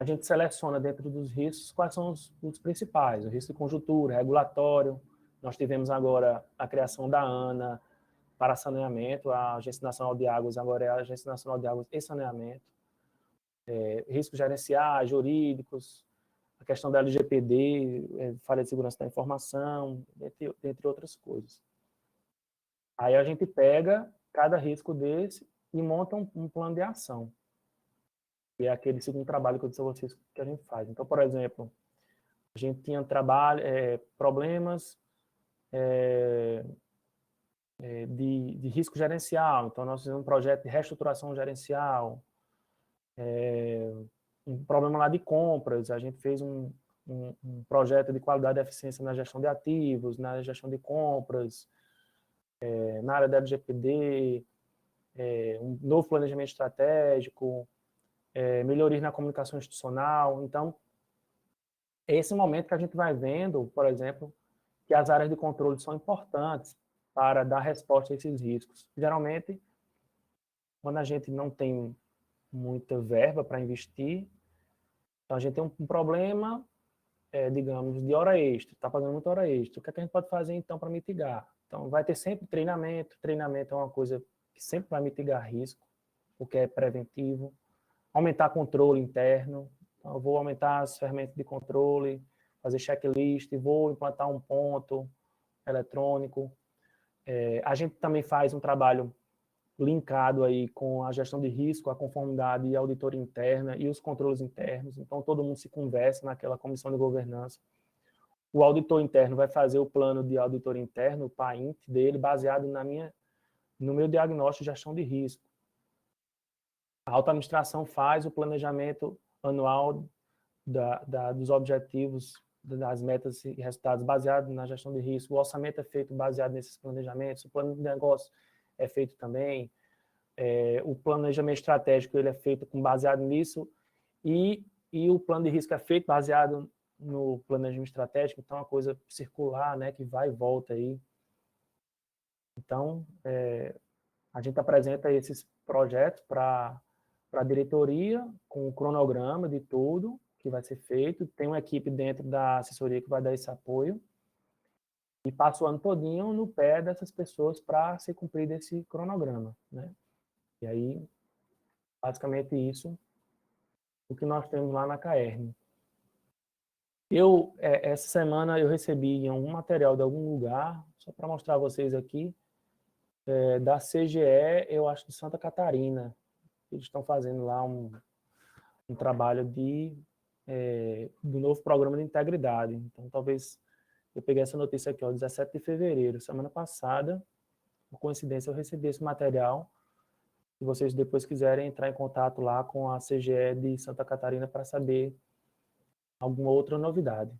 a gente seleciona dentro dos riscos quais são os principais. O risco de conjuntura, regulatório. Nós tivemos agora a criação da ANA para saneamento, a Agência Nacional de Águas agora é a Agência Nacional de Águas e Saneamento. Riscos gerenciais, jurídicos, a questão da LGPD, falha de segurança da informação, entre outras coisas. Aí a gente pega cada risco desse e monta um plano de ação. E é aquele segundo trabalho que eu disse a vocês que a gente faz. Então, por exemplo, a gente tinha problemas de risco gerencial. Então, nós fizemos um projeto de reestruturação gerencial. Um problema lá de compras. A gente fez um projeto de qualidade e eficiência na gestão de ativos, na gestão de compras, na área da LGPD, um novo planejamento estratégico, melhorias na comunicação institucional. Então, é esse momento que a gente vai vendo, por exemplo, que as áreas de controle são importantes para dar resposta a esses riscos. Geralmente, quando a gente não tem muita verba para investir, então a gente tem um problema, digamos, de hora extra, está pagando muita hora extra. O que é que a gente pode fazer, então, para mitigar? Então, vai ter sempre treinamento. Treinamento é uma coisa que sempre vai mitigar risco, porque é preventivo. Aumentar controle interno. Então, eu vou aumentar as ferramentas de controle, fazer checklist, vou implantar um ponto eletrônico. A gente também faz um trabalho linkado aí com a gestão de risco, a conformidade e a auditoria interna e os controles internos. Então, todo mundo se conversa naquela comissão de governança. O auditor interno vai fazer o plano de auditoria interno, o PAINT dele, baseado no meu diagnóstico de gestão de risco. A alta administração faz o planejamento anual dos objetivos, das metas e resultados baseado na gestão de risco. O orçamento é feito baseado nesses planejamentos. O plano de negócio é feito também. O planejamento estratégico ele é feito baseado nisso. E o plano de risco é feito baseado no planejamento estratégico. Então, é uma coisa circular, né, que vai e volta aí. Então, a gente apresenta esses projetos para a diretoria, com o cronograma de tudo que vai ser feito. Tem uma equipe dentro da assessoria que vai dar esse apoio. E passa o ano todinho no pé dessas pessoas para ser cumprido esse cronograma, né? E aí, basicamente isso, o que nós temos lá na CAERN. Essa semana, eu recebi um material de algum lugar, só para mostrar a vocês aqui, da CGE, eu acho, de Santa Catarina. Eles estão fazendo lá um trabalho do novo programa de integridade. Então, talvez eu peguei essa notícia aqui, ó, 17 de fevereiro, semana passada, por coincidência, eu recebi esse material. Se vocês depois quiserem entrar em contato lá com a CGE de Santa Catarina para saber alguma outra novidade.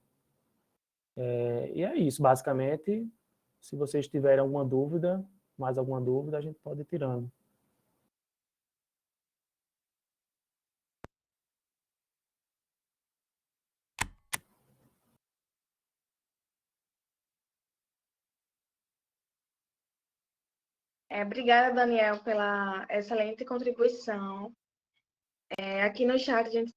E é isso, basicamente. Se vocês tiverem alguma dúvida, mais alguma dúvida, a gente pode ir tirando. Obrigada, Daniel, pela excelente contribuição. Aqui no chat a gente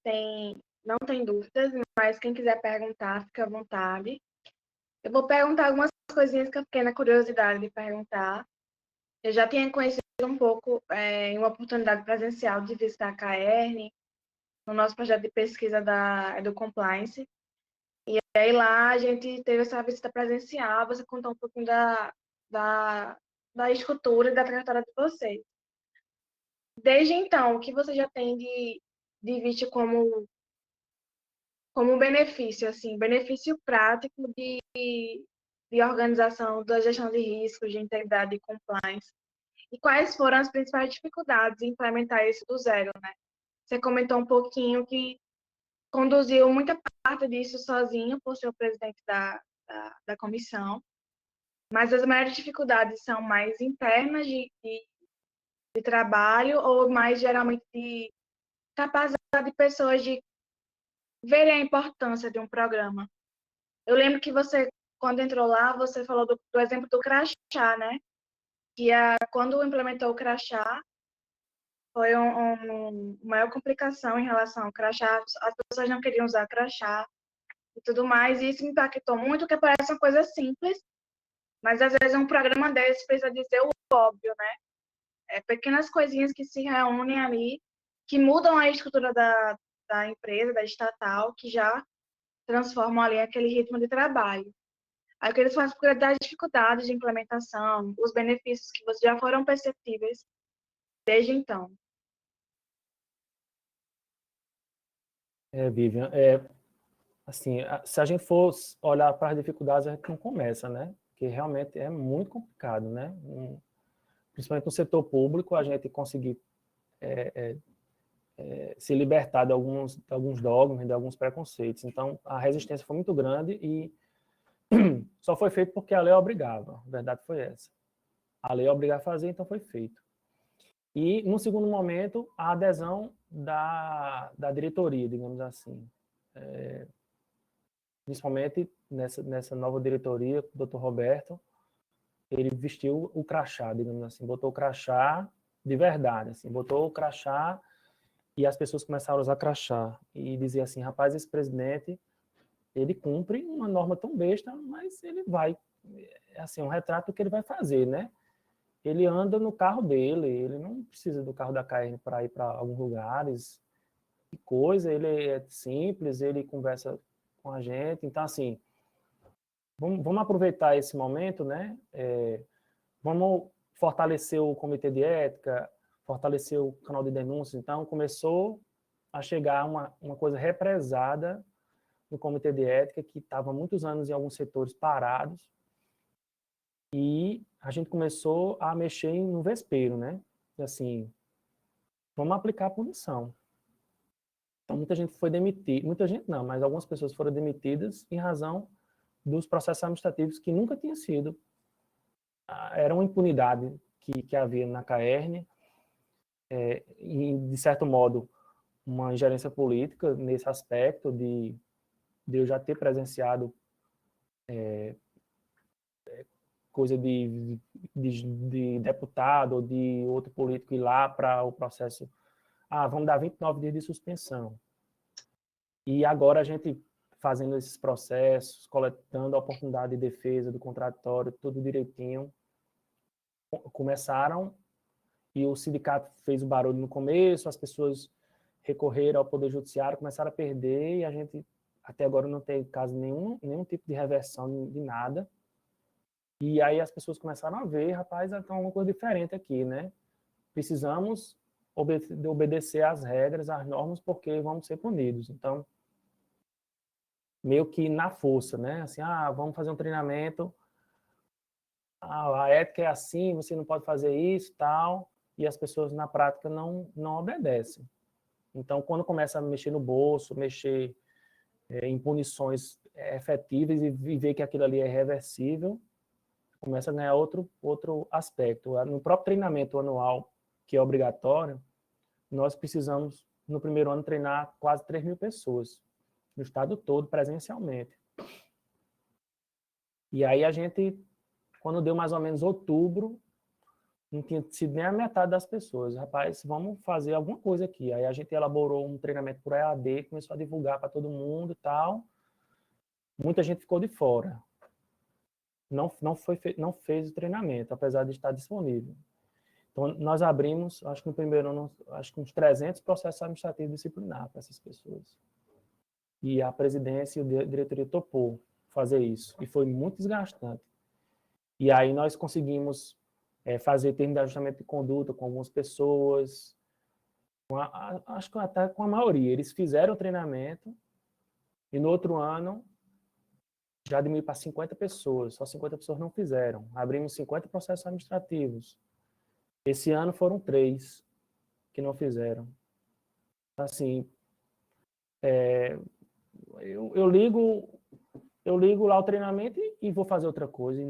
não tem dúvidas, mas quem quiser perguntar, fica à vontade. Eu vou perguntar algumas coisinhas que eu fiquei na curiosidade de perguntar. Eu já tinha conhecido um pouco em uma oportunidade presencial de visitar a CAERN, no nosso projeto de pesquisa da EduCompliance. E aí lá a gente teve essa visita presencial, você contou um pouquinho da escultura e da trajetória de vocês. Desde então, o que você já tem de visto como benefício, assim, benefício prático de organização, da gestão de riscos, de integridade e compliance? E quais foram as principais dificuldades em implementar isso do zero, né? Você comentou um pouquinho que conduziu muita parte disso sozinho, por ser o presidente da comissão, mas as maiores dificuldades são mais internas de trabalho ou mais, geralmente, de capacidade de pessoas de verem a importância de um programa. Eu lembro que você, quando entrou lá, você falou do exemplo do crachá, né? Que quando implementou o crachá, foi uma maior complicação em relação ao crachá. As pessoas não queriam usar crachá e tudo mais, e isso me impactou muito, porque parece uma coisa simples, mas às vezes um programa desse precisa dizer o óbvio, né? Pequenas coisinhas que se reúnem ali, que mudam a estrutura da empresa, da estatal, que já transformam ali aquele ritmo de trabalho. Aí eu queria falar das dificuldades de implementação, os benefícios que já foram perceptíveis desde então. Vivian, assim, se a gente for olhar para as dificuldades, a gente não começa, né? Porque realmente é muito complicado, né? Principalmente no setor público, a gente conseguir se libertar de alguns dogmas, de alguns preconceitos. Então, a resistência foi muito grande e só foi feito porque a lei obrigava. A verdade foi essa. A lei obrigava a fazer, então foi feito. E, no segundo momento, a adesão da diretoria, digamos assim. Principalmente nessa nova diretoria, o Dr. Roberto, ele vestiu o crachá, digamos assim, botou o crachá de verdade, assim, botou o crachá e as pessoas começaram a usar crachá e dizer assim, rapaz, esse presidente, ele cumpre uma norma tão besta, mas ele vai, assim, um retrato do que ele vai fazer, né? Ele anda no carro dele, ele não precisa do carro da KR para ir para alguns lugares, que coisa, ele é simples, ele conversa com a gente, então, assim, vamos aproveitar esse momento, né? Vamos fortalecer o comitê de ética, fortalecer o canal de denúncias. Então, começou a chegar uma coisa represada no comitê de ética, que estava há muitos anos em alguns setores parados, e a gente começou a mexer no vespeiro, né? E assim, vamos aplicar a punição. Então, muita gente foi demitida, muita gente não, mas algumas pessoas foram demitidas em razão dos processos administrativos que nunca tinham sido. Era uma impunidade que havia na CAERN, e, de certo modo, uma ingerência política nesse aspecto de eu já ter presenciado coisa de deputado ou de outro político ir lá para o processo, vamos dar 29 dias de suspensão. E agora a gente fazendo esses processos, coletando a oportunidade de defesa do contraditório, tudo direitinho, começaram, e o sindicato fez o barulho no começo, as pessoas recorreram ao Poder Judiciário, começaram a perder, e a gente até agora não tem caso nenhum tipo de reversão de nada. E aí as pessoas começaram a ver, rapaz, tem alguma coisa diferente aqui, né? Precisamos obedecer às regras, às normas, porque vamos ser punidos. Então, meio que na força, né? Assim, vamos fazer um treinamento, a ética é assim, você não pode fazer isso, tal, e as pessoas na prática não obedecem. Então, quando começa a mexer no bolso, mexer em punições efetivas e ver que aquilo ali é reversível, começa a ganhar outro aspecto. No próprio treinamento anual, que é obrigatório, nós precisamos, no primeiro ano, treinar quase 3.000 pessoas, no estado todo, presencialmente. E aí a gente, quando deu mais ou menos outubro, não tinha sido nem a metade das pessoas. Rapaz, vamos fazer alguma coisa aqui. Aí a gente elaborou um treinamento por EAD, começou a divulgar para todo mundo e tal. Muita gente ficou de fora. Não fez o treinamento, apesar de estar disponível. Então, nós abrimos, acho que no primeiro ano, acho que uns 300 processos administrativos disciplinares para essas pessoas. E a presidência e a diretoria topou fazer isso. E foi muito desgastante. E aí nós conseguimos fazer termo de ajustamento de conduta com algumas pessoas, acho que até com a maioria. Eles fizeram o treinamento e no outro ano já diminuiu para 50 pessoas, só 50 pessoas não fizeram. Abrimos 50 processos administrativos. Esse ano foram 3 que não fizeram. Assim, eu ligo lá o treinamento e vou fazer outra coisa.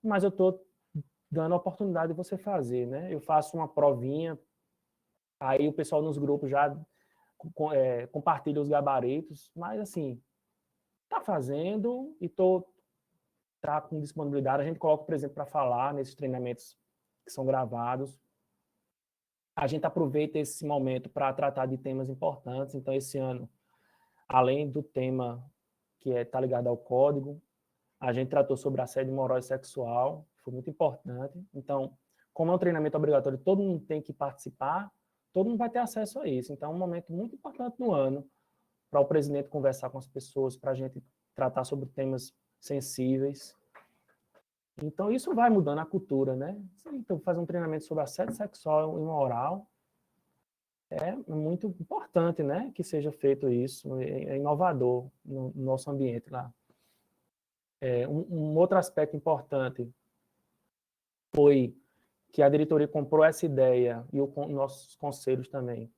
Mas eu estou dando a oportunidade de você fazer, né? Eu faço uma provinha, aí o pessoal nos grupos já compartilha os gabaritos, mas assim, tá fazendo e tá com disponibilidade. A gente coloca, por exemplo, para falar nesses treinamentos que são gravados. A gente aproveita esse momento para tratar de temas importantes. Então, esse ano, além do tema que está ligado ao código, a gente tratou sobre assédio moral e sexual, foi muito importante. Então, como é um treinamento obrigatório, todo mundo tem que participar, todo mundo vai ter acesso a isso. Então, é um momento muito importante no ano para o presidente conversar com as pessoas, para a gente tratar sobre temas sensíveis. Então, isso vai mudando a cultura, né? Então, fazer um treinamento sobre assédio sexual e moral é muito importante, né? Que seja feito isso, é inovador no nosso ambiente lá. Um outro aspecto importante foi que a diretoria comprou essa ideia, e nossos conselhos também,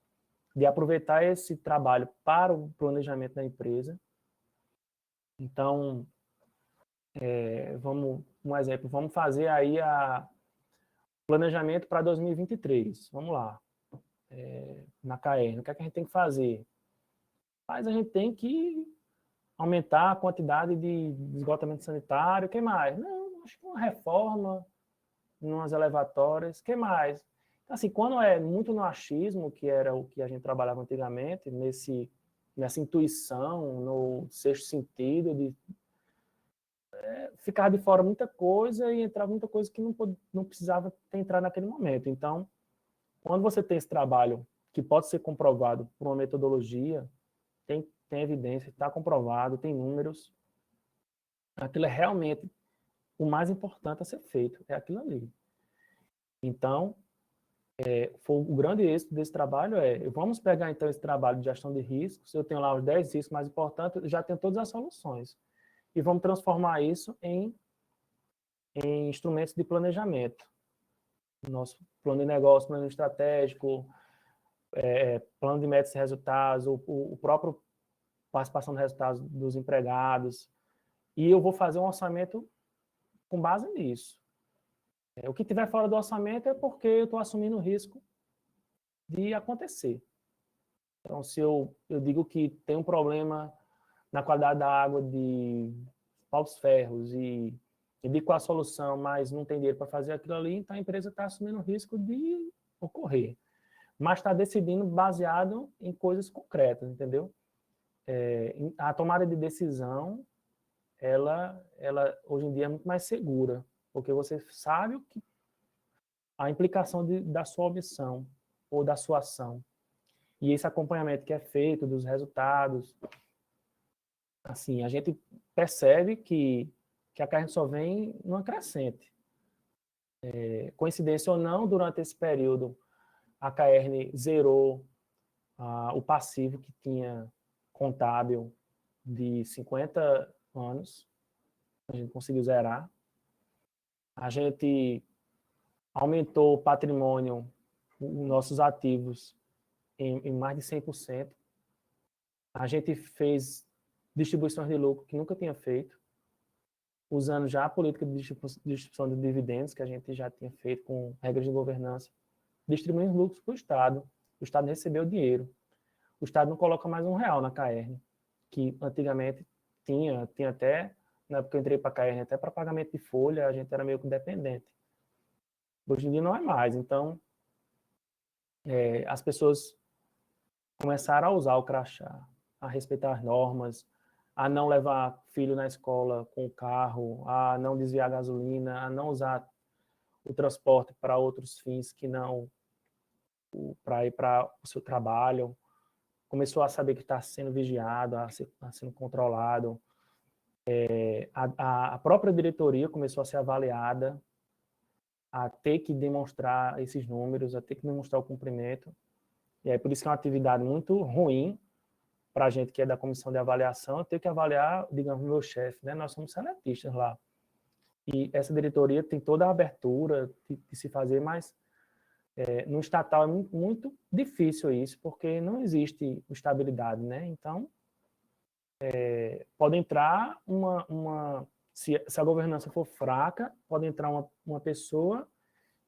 de aproveitar esse trabalho para o planejamento da empresa. Então, um exemplo, vamos fazer aí planejamento para 2023. Vamos lá. Na CAERN, o que é que a gente tem que fazer? Mas a gente tem que aumentar a quantidade de esgotamento sanitário. O que mais? Não, acho que uma reforma, umas elevatórias. O que mais? Então, assim, quando é muito no achismo, que era o que a gente trabalhava antigamente, nessa intuição, no sexto sentido, de ficar de fora muita coisa e entrar muita coisa que não precisava ter entrado naquele momento. Então, quando você tem esse trabalho que pode ser comprovado por uma metodologia, tem evidência, está comprovado, tem números, aquilo é realmente o mais importante a ser feito, é aquilo ali. Então, o grande êxito desse trabalho vamos pegar então esse trabalho de gestão de riscos, eu tenho lá os 10 riscos mais importantes, eu já tenho todas as soluções, e vamos transformar isso em instrumentos de planejamento. Nosso plano de negócio, plano estratégico, plano de metas e resultados, o próprio participação de resultados dos empregados, e eu vou fazer um orçamento com base nisso. O que tiver fora do orçamento é porque eu estou assumindo o risco de acontecer. Então, se eu digo que tem um problema na qualidade da água de Paus Ferros e digo qual a solução, mas não tem dinheiro para fazer aquilo ali, então a empresa está assumindo o risco de ocorrer. Mas está decidindo baseado em coisas concretas, entendeu? A tomada de decisão, ela hoje em dia é muito mais segura, porque você sabe a implicação da sua omissão ou da sua ação. E esse acompanhamento que é feito dos resultados, assim, a gente percebe que a carne só vem numa crescente. Coincidência ou não, durante esse período, a CAERN zerou o passivo que tinha contábil de 50 anos. A gente conseguiu zerar. A gente aumentou o patrimônio, os nossos ativos, em mais de 100%. A gente fez distribuições de lucro que nunca tinha feito, usando já a política de distribuição de dividendos que a gente já tinha feito com regras de governança, distribuindo lucros para o Estado. O Estado recebeu dinheiro. O Estado não coloca mais R$1 na CAERN, que antigamente tinha até, na época que eu entrei para a CAERN, até para pagamento de folha, a gente era meio que dependente. Hoje em dia não é mais. Então, as pessoas começaram a usar o crachá, a respeitar as normas, a não levar filho na escola com o carro, a não desviar a gasolina, a não usar o transporte para outros fins que não para ir para o seu trabalho. Começou a saber que está sendo vigiado, está sendo controlado. A própria diretoria começou a ser avaliada, a ter que demonstrar esses números, a ter que demonstrar o cumprimento. E aí, por isso que é uma atividade muito ruim para a gente que é da comissão de avaliação, ter que avaliar, digamos, meu chefe, né? Nós somos seletistas lá. E essa diretoria tem toda a abertura de se fazer, mas no estatal é muito difícil isso, porque não existe estabilidade, né? Então, pode entrar se a governança for fraca, pode entrar uma pessoa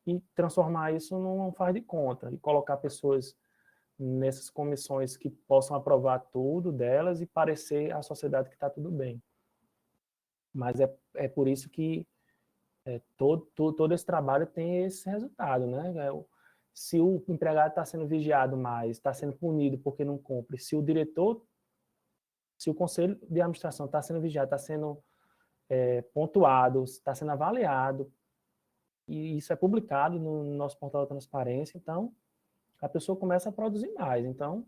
e transformar isso num faz de conta, e colocar pessoas nessas comissões que possam aprovar tudo delas e parecer à sociedade que está tudo bem. Mas é por isso que todo esse trabalho tem esse resultado, né? Se o empregado está sendo vigiado mais, está sendo punido porque não cumpre, se o conselho de administração está sendo vigiado, está sendo pontuado, está sendo avaliado, e isso é publicado no nosso portal da transparência, então a pessoa começa a produzir mais. Então,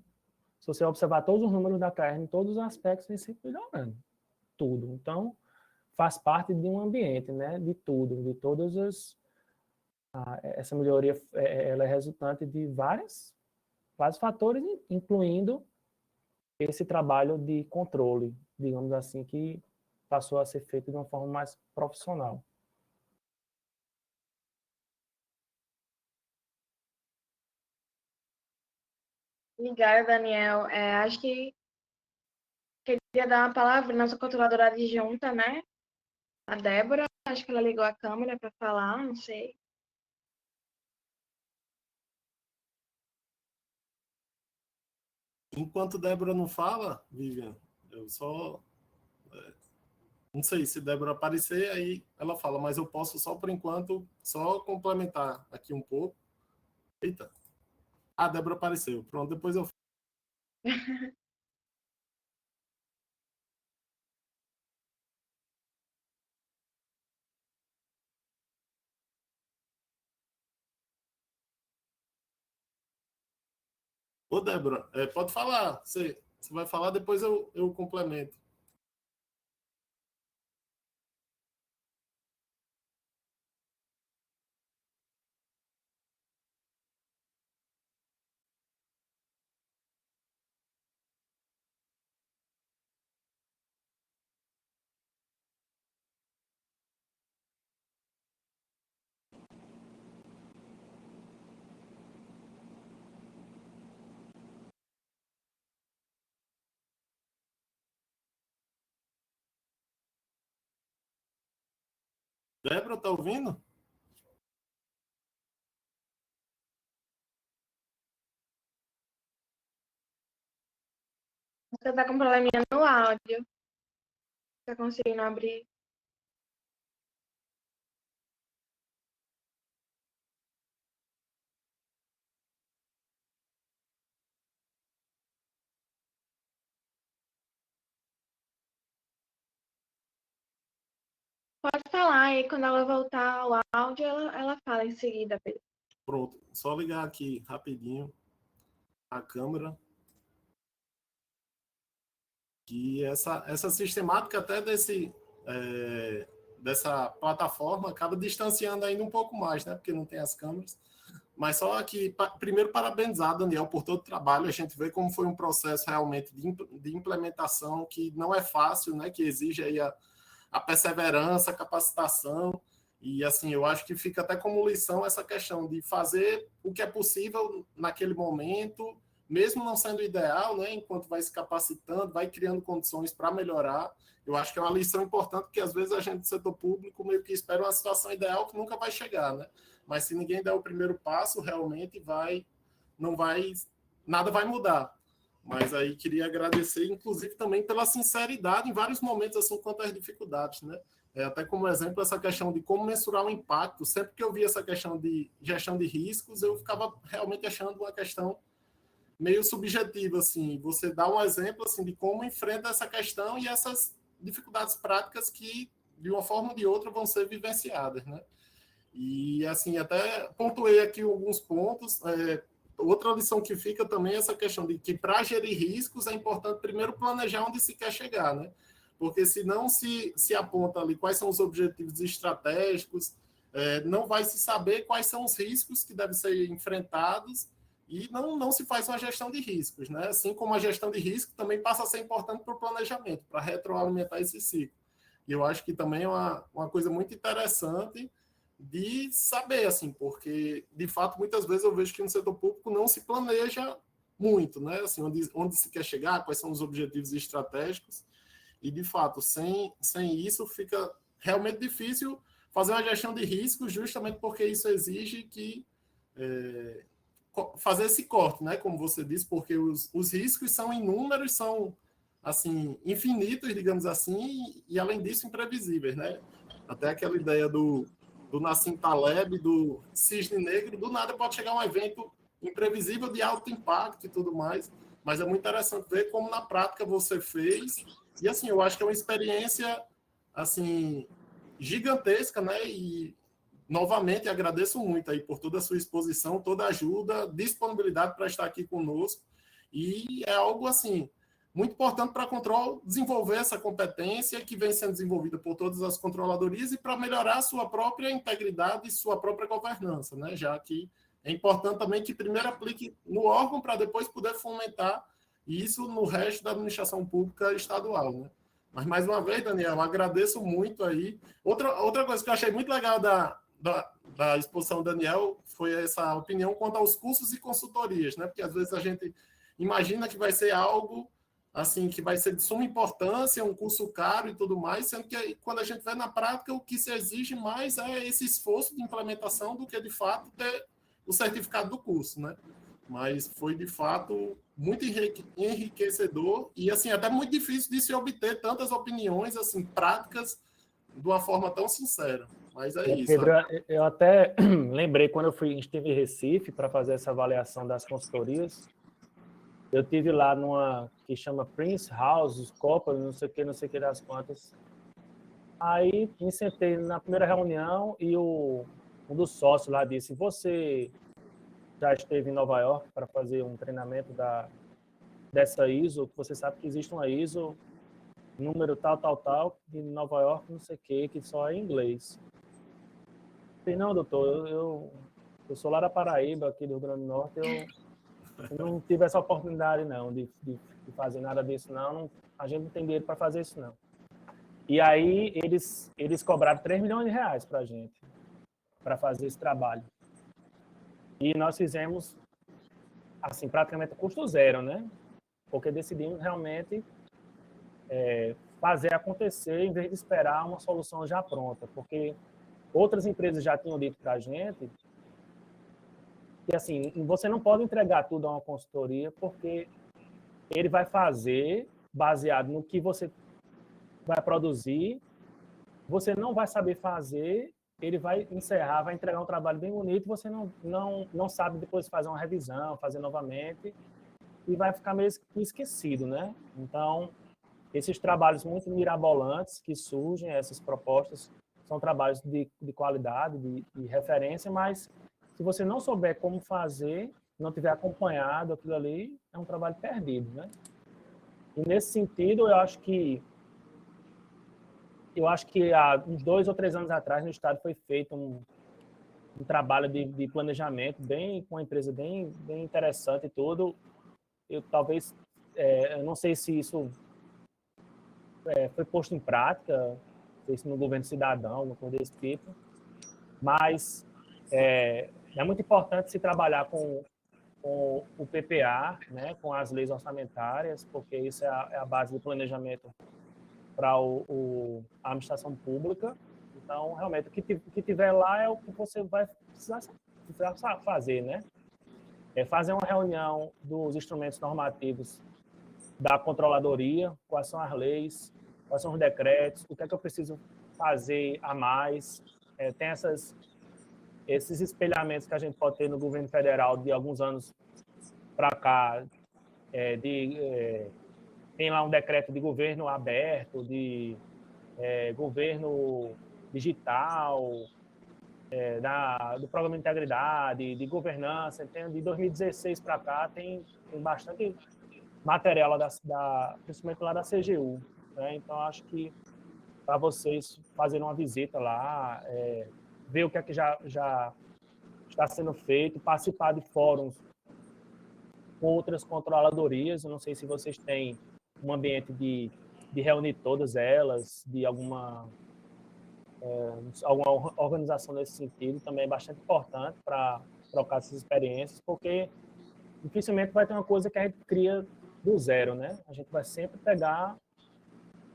se você observar todos os números da KR em todos os aspectos, vem sempre melhorando. Tudo. Então, faz parte de um ambiente, né? De tudo, de todas as... essa melhoria ela é resultante de vários fatores, incluindo esse trabalho de controle, digamos assim, que passou a ser feito de uma forma mais profissional. Obrigada, Daniel. Acho que queria dar uma palavra à nossa controladora adjunta, né? A Débora. Acho que ela ligou a câmera para falar, não sei. Enquanto Débora não fala, Vivian, eu só... não sei, se Débora aparecer, aí ela fala, mas eu posso só, por enquanto, só complementar aqui um pouco. Eita. Ah, Débora apareceu. Pronto, depois eu... Ô, Débora, pode falar. Você vai falar, depois eu complemento. Débora, tá ouvindo? Você está com probleminha no áudio. Está conseguindo abrir? Pode falar, e quando ela voltar ao áudio, ela fala em seguida. Pronto, só ligar aqui rapidinho a câmera. Que essa sistemática até dessa plataforma acaba distanciando ainda um pouco mais, né? Porque não tem as câmeras. Mas só aqui, primeiro, parabenizar, Daniel, por todo o trabalho. A gente vê como foi um processo realmente de implementação que não é fácil, né? Que exige aí a perseverança, a capacitação. E, assim, eu acho que fica até como lição essa questão de fazer o que é possível naquele momento, mesmo não sendo ideal, né? Enquanto vai se capacitando, vai criando condições para melhorar. Eu acho que é uma lição importante, porque às vezes a gente do setor público meio que espera uma situação ideal que nunca vai chegar, né? Mas se ninguém der o primeiro passo, realmente nada vai mudar. Mas aí queria agradecer, inclusive, também pela sinceridade em vários momentos, assim, quanto às dificuldades, né? Até como exemplo, essa questão de como mensurar o impacto. Sempre que eu via essa questão de gestão de riscos, eu ficava realmente achando uma questão meio subjetiva, assim. Você dá um exemplo, assim, de como enfrenta essa questão e essas dificuldades práticas que, de uma forma ou de outra, vão ser vivenciadas, né? E, assim, até pontuei aqui alguns pontos. Outra lição que fica também é essa questão de que, para gerir riscos, é importante primeiro planejar onde se quer chegar, né? Porque se não se aponta ali quais são os objetivos estratégicos, não vai se saber quais são os riscos que devem ser enfrentados e não se faz uma gestão de riscos, né? Assim como a gestão de risco também passa a ser importante para o planejamento, para retroalimentar esse ciclo. E eu acho que também é uma coisa muito interessante de saber, assim, porque, de fato, muitas vezes eu vejo que no setor público não se planeja muito, né? Assim, onde se quer chegar, quais são os objetivos estratégicos, e, de fato, sem isso fica realmente difícil fazer uma gestão de riscos, justamente porque isso exige que fazer esse corte, né? Como você disse, porque os riscos são inúmeros, são, assim, infinitos, digamos assim, e, além disso, imprevisíveis, né? Até aquela ideia do Nassim Taleb, do cisne negro, do nada pode chegar um evento imprevisível de alto impacto e tudo mais, mas é muito interessante ver como na prática você fez, e assim, eu acho que é uma experiência, assim, gigantesca, né, e novamente agradeço muito aí por toda a sua exposição, toda a ajuda, disponibilidade para estar aqui conosco, E é algo assim muito importante para a Control desenvolver essa competência que vem sendo desenvolvida por todas as controladorias e para melhorar a sua própria integridade e sua própria governança, né? Já que é importante também que primeiro aplique no órgão para depois poder fomentar isso no resto da administração pública estadual, né? Mas, mais uma vez, Daniel, agradeço muito aí. Outra coisa que eu achei muito legal da exposição do Daniel foi essa opinião quanto aos cursos e consultorias, né? Porque às vezes a gente imagina que vai ser algo assim, que vai ser de suma importância, um curso caro e tudo mais, sendo que quando a gente vê na prática, o que se exige mais é esse esforço de implementação do que, de fato, ter o certificado do curso, né? Mas foi, de fato, muito enriquecedor e, assim, até muito difícil de se obter tantas opiniões, assim, práticas de uma forma tão sincera. Mas é isso. Pedro, eu até lembrei quando a gente esteve em Recife para fazer essa avaliação das consultorias. Eu tive lá numa que chama Prince House, Copa, não sei o que das quantas. Aí me sentei na primeira reunião e um dos sócios lá disse: você já esteve em Nova York para fazer um treinamento dessa ISO? Você sabe que existe uma ISO, número tal, de Nova York, não sei o que só é em inglês. Eu falei: não, doutor, eu sou lá da Paraíba, aqui do Rio Grande do Norte, eu não tive essa oportunidade, não, de fazer nada disso, não. A gente não tem dinheiro para fazer isso, não. E aí, eles cobraram 3 milhões de reais para a gente, para fazer esse trabalho. E nós fizemos, assim, praticamente custo zero, né? Porque decidimos realmente fazer acontecer, em vez de esperar uma solução já pronta. Porque outras empresas já tinham dito para a gente que, assim, você não pode entregar tudo a uma consultoria, porque ele vai fazer baseado no que você vai produzir, você não vai saber fazer, ele vai encerrar, vai entregar um trabalho bem bonito, você não sabe depois fazer uma revisão, fazer novamente, e vai ficar meio esquecido, né? Então, esses trabalhos muito mirabolantes que surgem, essas propostas, são trabalhos de qualidade, de referência, mas se você não souber como fazer, não tiver acompanhado aquilo ali, é um trabalho perdido, né? E nesse sentido, eu acho que há uns 2 ou 3 anos atrás, no Estado, foi feito um trabalho de planejamento com uma empresa bem interessante e tudo. Eu não sei se isso foi posto em prática, não sei se no governo cidadão, alguma coisa desse tipo, mas é muito importante se trabalhar com o PPA, né, com as leis orçamentárias, porque isso é a base do planejamento para a administração pública. Então, realmente, o que tiver lá é o que você vai precisar fazer, né? Fazer uma reunião dos instrumentos normativos da controladoria, quais são as leis, quais são os decretos, o que é que eu preciso fazer a mais. Tem esses espelhamentos que a gente pode ter no governo federal de alguns anos para cá, tem lá um decreto de governo aberto, de governo digital, do programa de integridade, de governança. De 2016 para cá tem bastante material lá principalmente lá da CGU. Né? Então, acho que para vocês fazerem uma visita lá, ver o que é que já está sendo feito, participar de fóruns com outras controladorias. Eu não sei se vocês têm um ambiente de reunir todas elas, de alguma organização nesse sentido, também é bastante importante para trocar essas experiências, porque dificilmente vai ter uma coisa que a gente cria do zero, né? A gente vai sempre pegar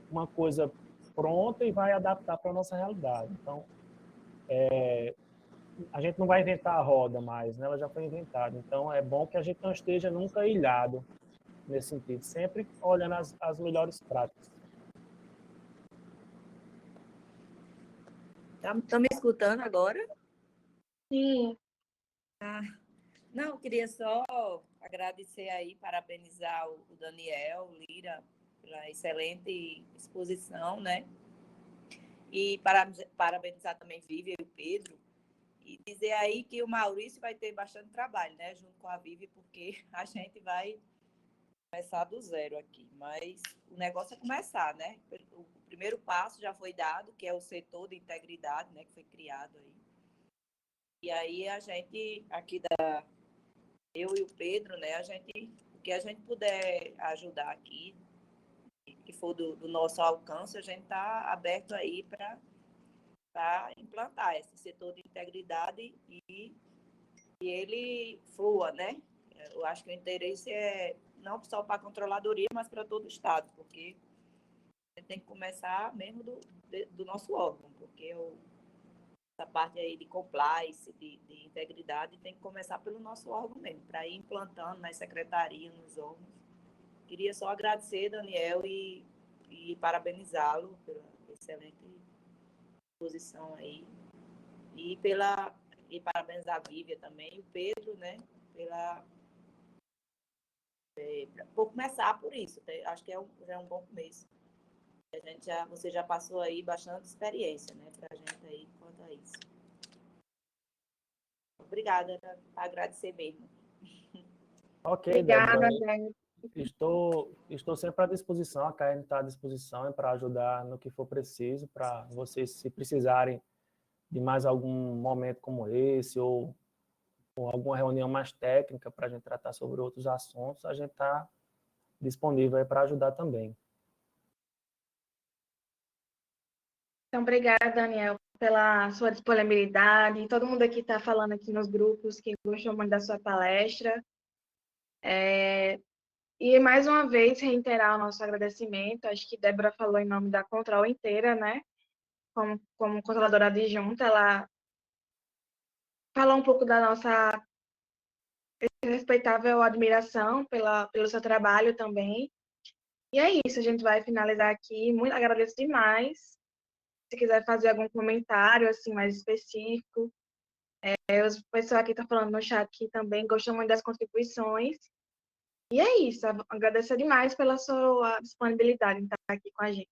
uma coisa pronta e vai adaptar para a nossa realidade. Então, a gente não vai inventar a roda mais, né? Ela já foi inventada. Então, é bom que a gente não esteja nunca ilhado nesse sentido, sempre olhando as melhores práticas. Tá me escutando agora? Sim. Não, queria só agradecer aí, parabenizar o Daniel Lira pela excelente exposição, né? E parabenizar também Vivi e o Pedro. E dizer aí que o Maurício vai ter bastante trabalho, né? Junto com a Vivi, porque a gente vai começar do zero aqui, mas o negócio é começar, né? O primeiro passo já foi dado, que é o setor de integridade, né, que foi criado aí. E aí a gente, aqui eu e o Pedro, né, o que a gente puder ajudar aqui, que for do nosso alcance, a gente está aberto aí para implantar esse setor de integridade e ele flua, né? Eu acho que o interesse é não só para a controladoria, mas para todo o Estado, porque a gente tem que começar mesmo do nosso órgão, porque essa parte aí de compliance, de integridade, tem que começar pelo nosso órgão mesmo, para ir implantando nas secretarias, nos órgãos. Queria só agradecer, Daniel, e parabenizá-lo pela excelente exposição aí. E parabenizar a Vívia também, e o Pedro, né, por começar por isso. Acho que já é um bom começo. Você já passou aí bastante experiência, né, para a gente aí quanto a isso. Obrigada, para agradecer mesmo. Ok, Obrigada, Débora. Débora. Estou sempre à disposição, a KM está à disposição para ajudar no que for preciso, para vocês, se precisarem de mais algum momento como esse, ou alguma reunião mais técnica para a gente tratar sobre outros assuntos, a gente está disponível para ajudar também. Então, obrigada, Daniel, pela sua disponibilidade. Todo mundo aqui está falando aqui nos grupos que gostou muito da sua palestra. E, mais uma vez, reiterar o nosso agradecimento. Acho que Débora falou em nome da Control inteira, né? Como controladora adjunta, ela falou um pouco da nossa respeitável admiração pelo seu trabalho também. E é isso, a gente vai finalizar aqui. Muito agradeço demais. Se quiser fazer algum comentário assim mais específico, o pessoal aqui está falando no chat que também gostou muito das contribuições. E é isso, agradeço demais pela sua disponibilidade em estar aqui com a gente.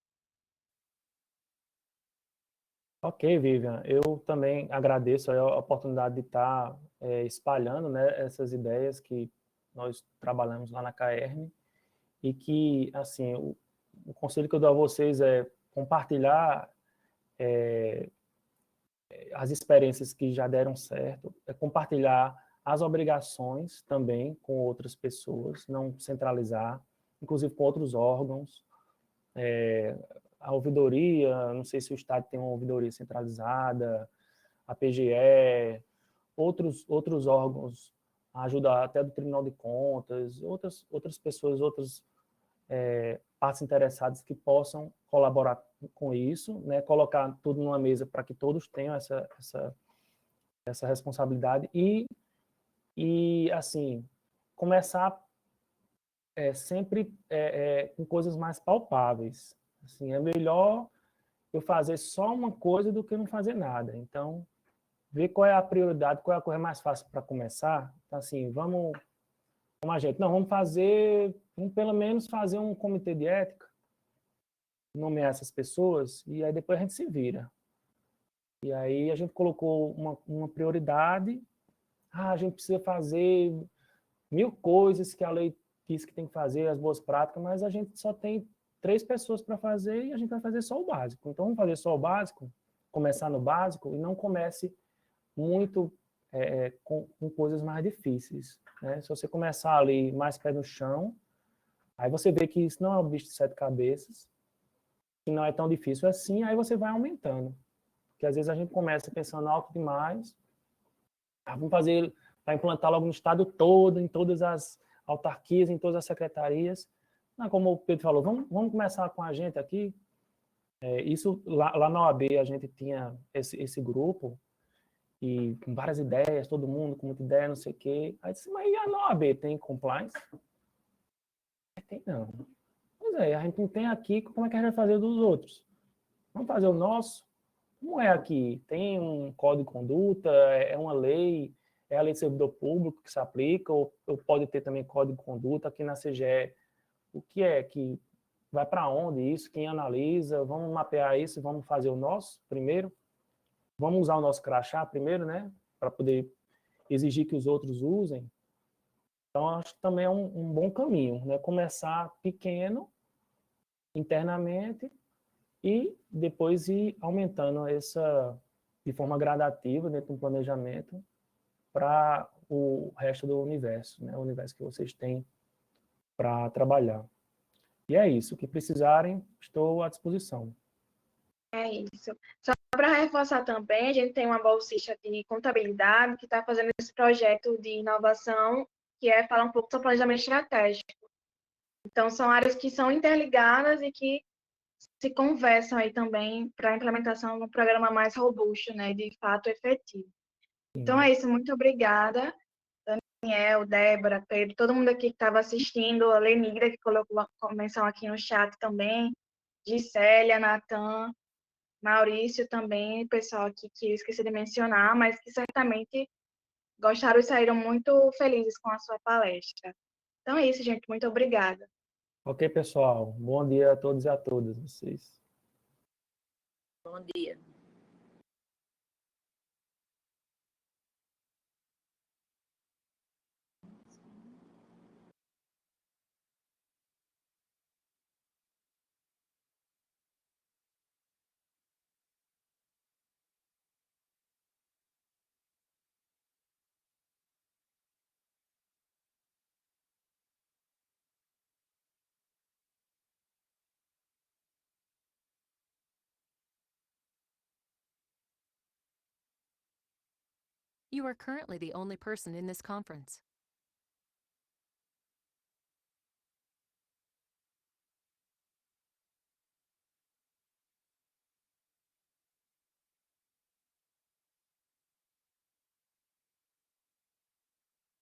Ok, Vivian, eu também agradeço a oportunidade de estar espalhando, né, essas ideias que nós trabalhamos lá na CAERN, e que, assim, o conselho que eu dou a vocês é compartilhar as experiências que já deram certo, é compartilhar as obrigações também com outras pessoas, não centralizar, inclusive com outros órgãos, a ouvidoria, não sei se o Estado tem uma ouvidoria centralizada, a PGE, outros órgãos, a ajuda até do Tribunal de Contas, outras pessoas, outras partes interessadas que possam colaborar com isso, né, colocar tudo numa mesa para que todos tenham essa responsabilidade e assim, começar sempre com coisas mais palpáveis. Assim, é melhor eu fazer só uma coisa do que não fazer nada. Então, ver qual é a prioridade, qual é a coisa mais fácil para começar. Então, assim, vamos a gente. Não, vamos pelo menos fazer um comitê de ética, nomear essas pessoas, e aí depois a gente se vira. E aí a gente colocou uma prioridade, a gente precisa fazer 1000 coisas que a lei diz que tem que fazer, as boas práticas, mas a gente só tem 3 pessoas para fazer e a gente vai fazer só o básico. Então vamos fazer só o básico, começar no básico e não comece muito com coisas mais difíceis, né? Se você começar ali mais pé no chão, aí você vê que isso não é um bicho de 7 cabeças, que não é tão difícil assim, aí você vai aumentando. Porque às vezes a gente começa pensando alto demais, vamos fazer para implantar logo no estado todo, em todas as autarquias, em todas as secretarias. Não, como o Pedro falou, vamos começar com a gente aqui. Isso lá na OAB a gente tinha esse grupo, e com várias ideias, todo mundo com muita ideia, não sei o quê. Aí disse, mas e a OAB tem compliance? Tem não. Pois é, a gente não tem aqui, como é que a gente vai fazer dos outros? Vamos fazer o nosso? Como é aqui? Tem um código de conduta, é uma lei, é a lei de servidor público que se aplica, ou pode ter também código de conduta aqui na CGE. O que é que vai para onde isso? Quem analisa? Vamos mapear isso, vamos fazer o nosso primeiro? Vamos usar o nosso crachá primeiro, né? Para poder exigir que os outros usem. Então, acho que também é um bom caminho, né? Começar pequeno, internamente, e depois ir aumentando essa de forma gradativa dentro do planejamento para o resto do universo, né? O universo que vocês têm para trabalhar. E é isso. O que precisarem, estou à disposição. É isso. Só para reforçar também, a gente tem uma bolsista de contabilidade que está fazendo esse projeto de inovação, que é falar um pouco sobre planejamento estratégico. Então, são áreas que são interligadas e que se conversam aí também para a implementação de um programa mais robusto, né, de fato efetivo. Então, é isso. Muito obrigada, Daniel, Débora, Pedro, todo mundo aqui que estava assistindo, a Lenira, que colocou a menção aqui no chat também, Gisélia, Natan, Maurício também, pessoal aqui que eu esqueci de mencionar, mas que certamente gostaram e saíram muito felizes com a sua palestra. Então é isso, gente. Muito obrigada. Ok, pessoal. Bom dia a todos e a todas vocês. Bom dia. You are currently the only person in this conference.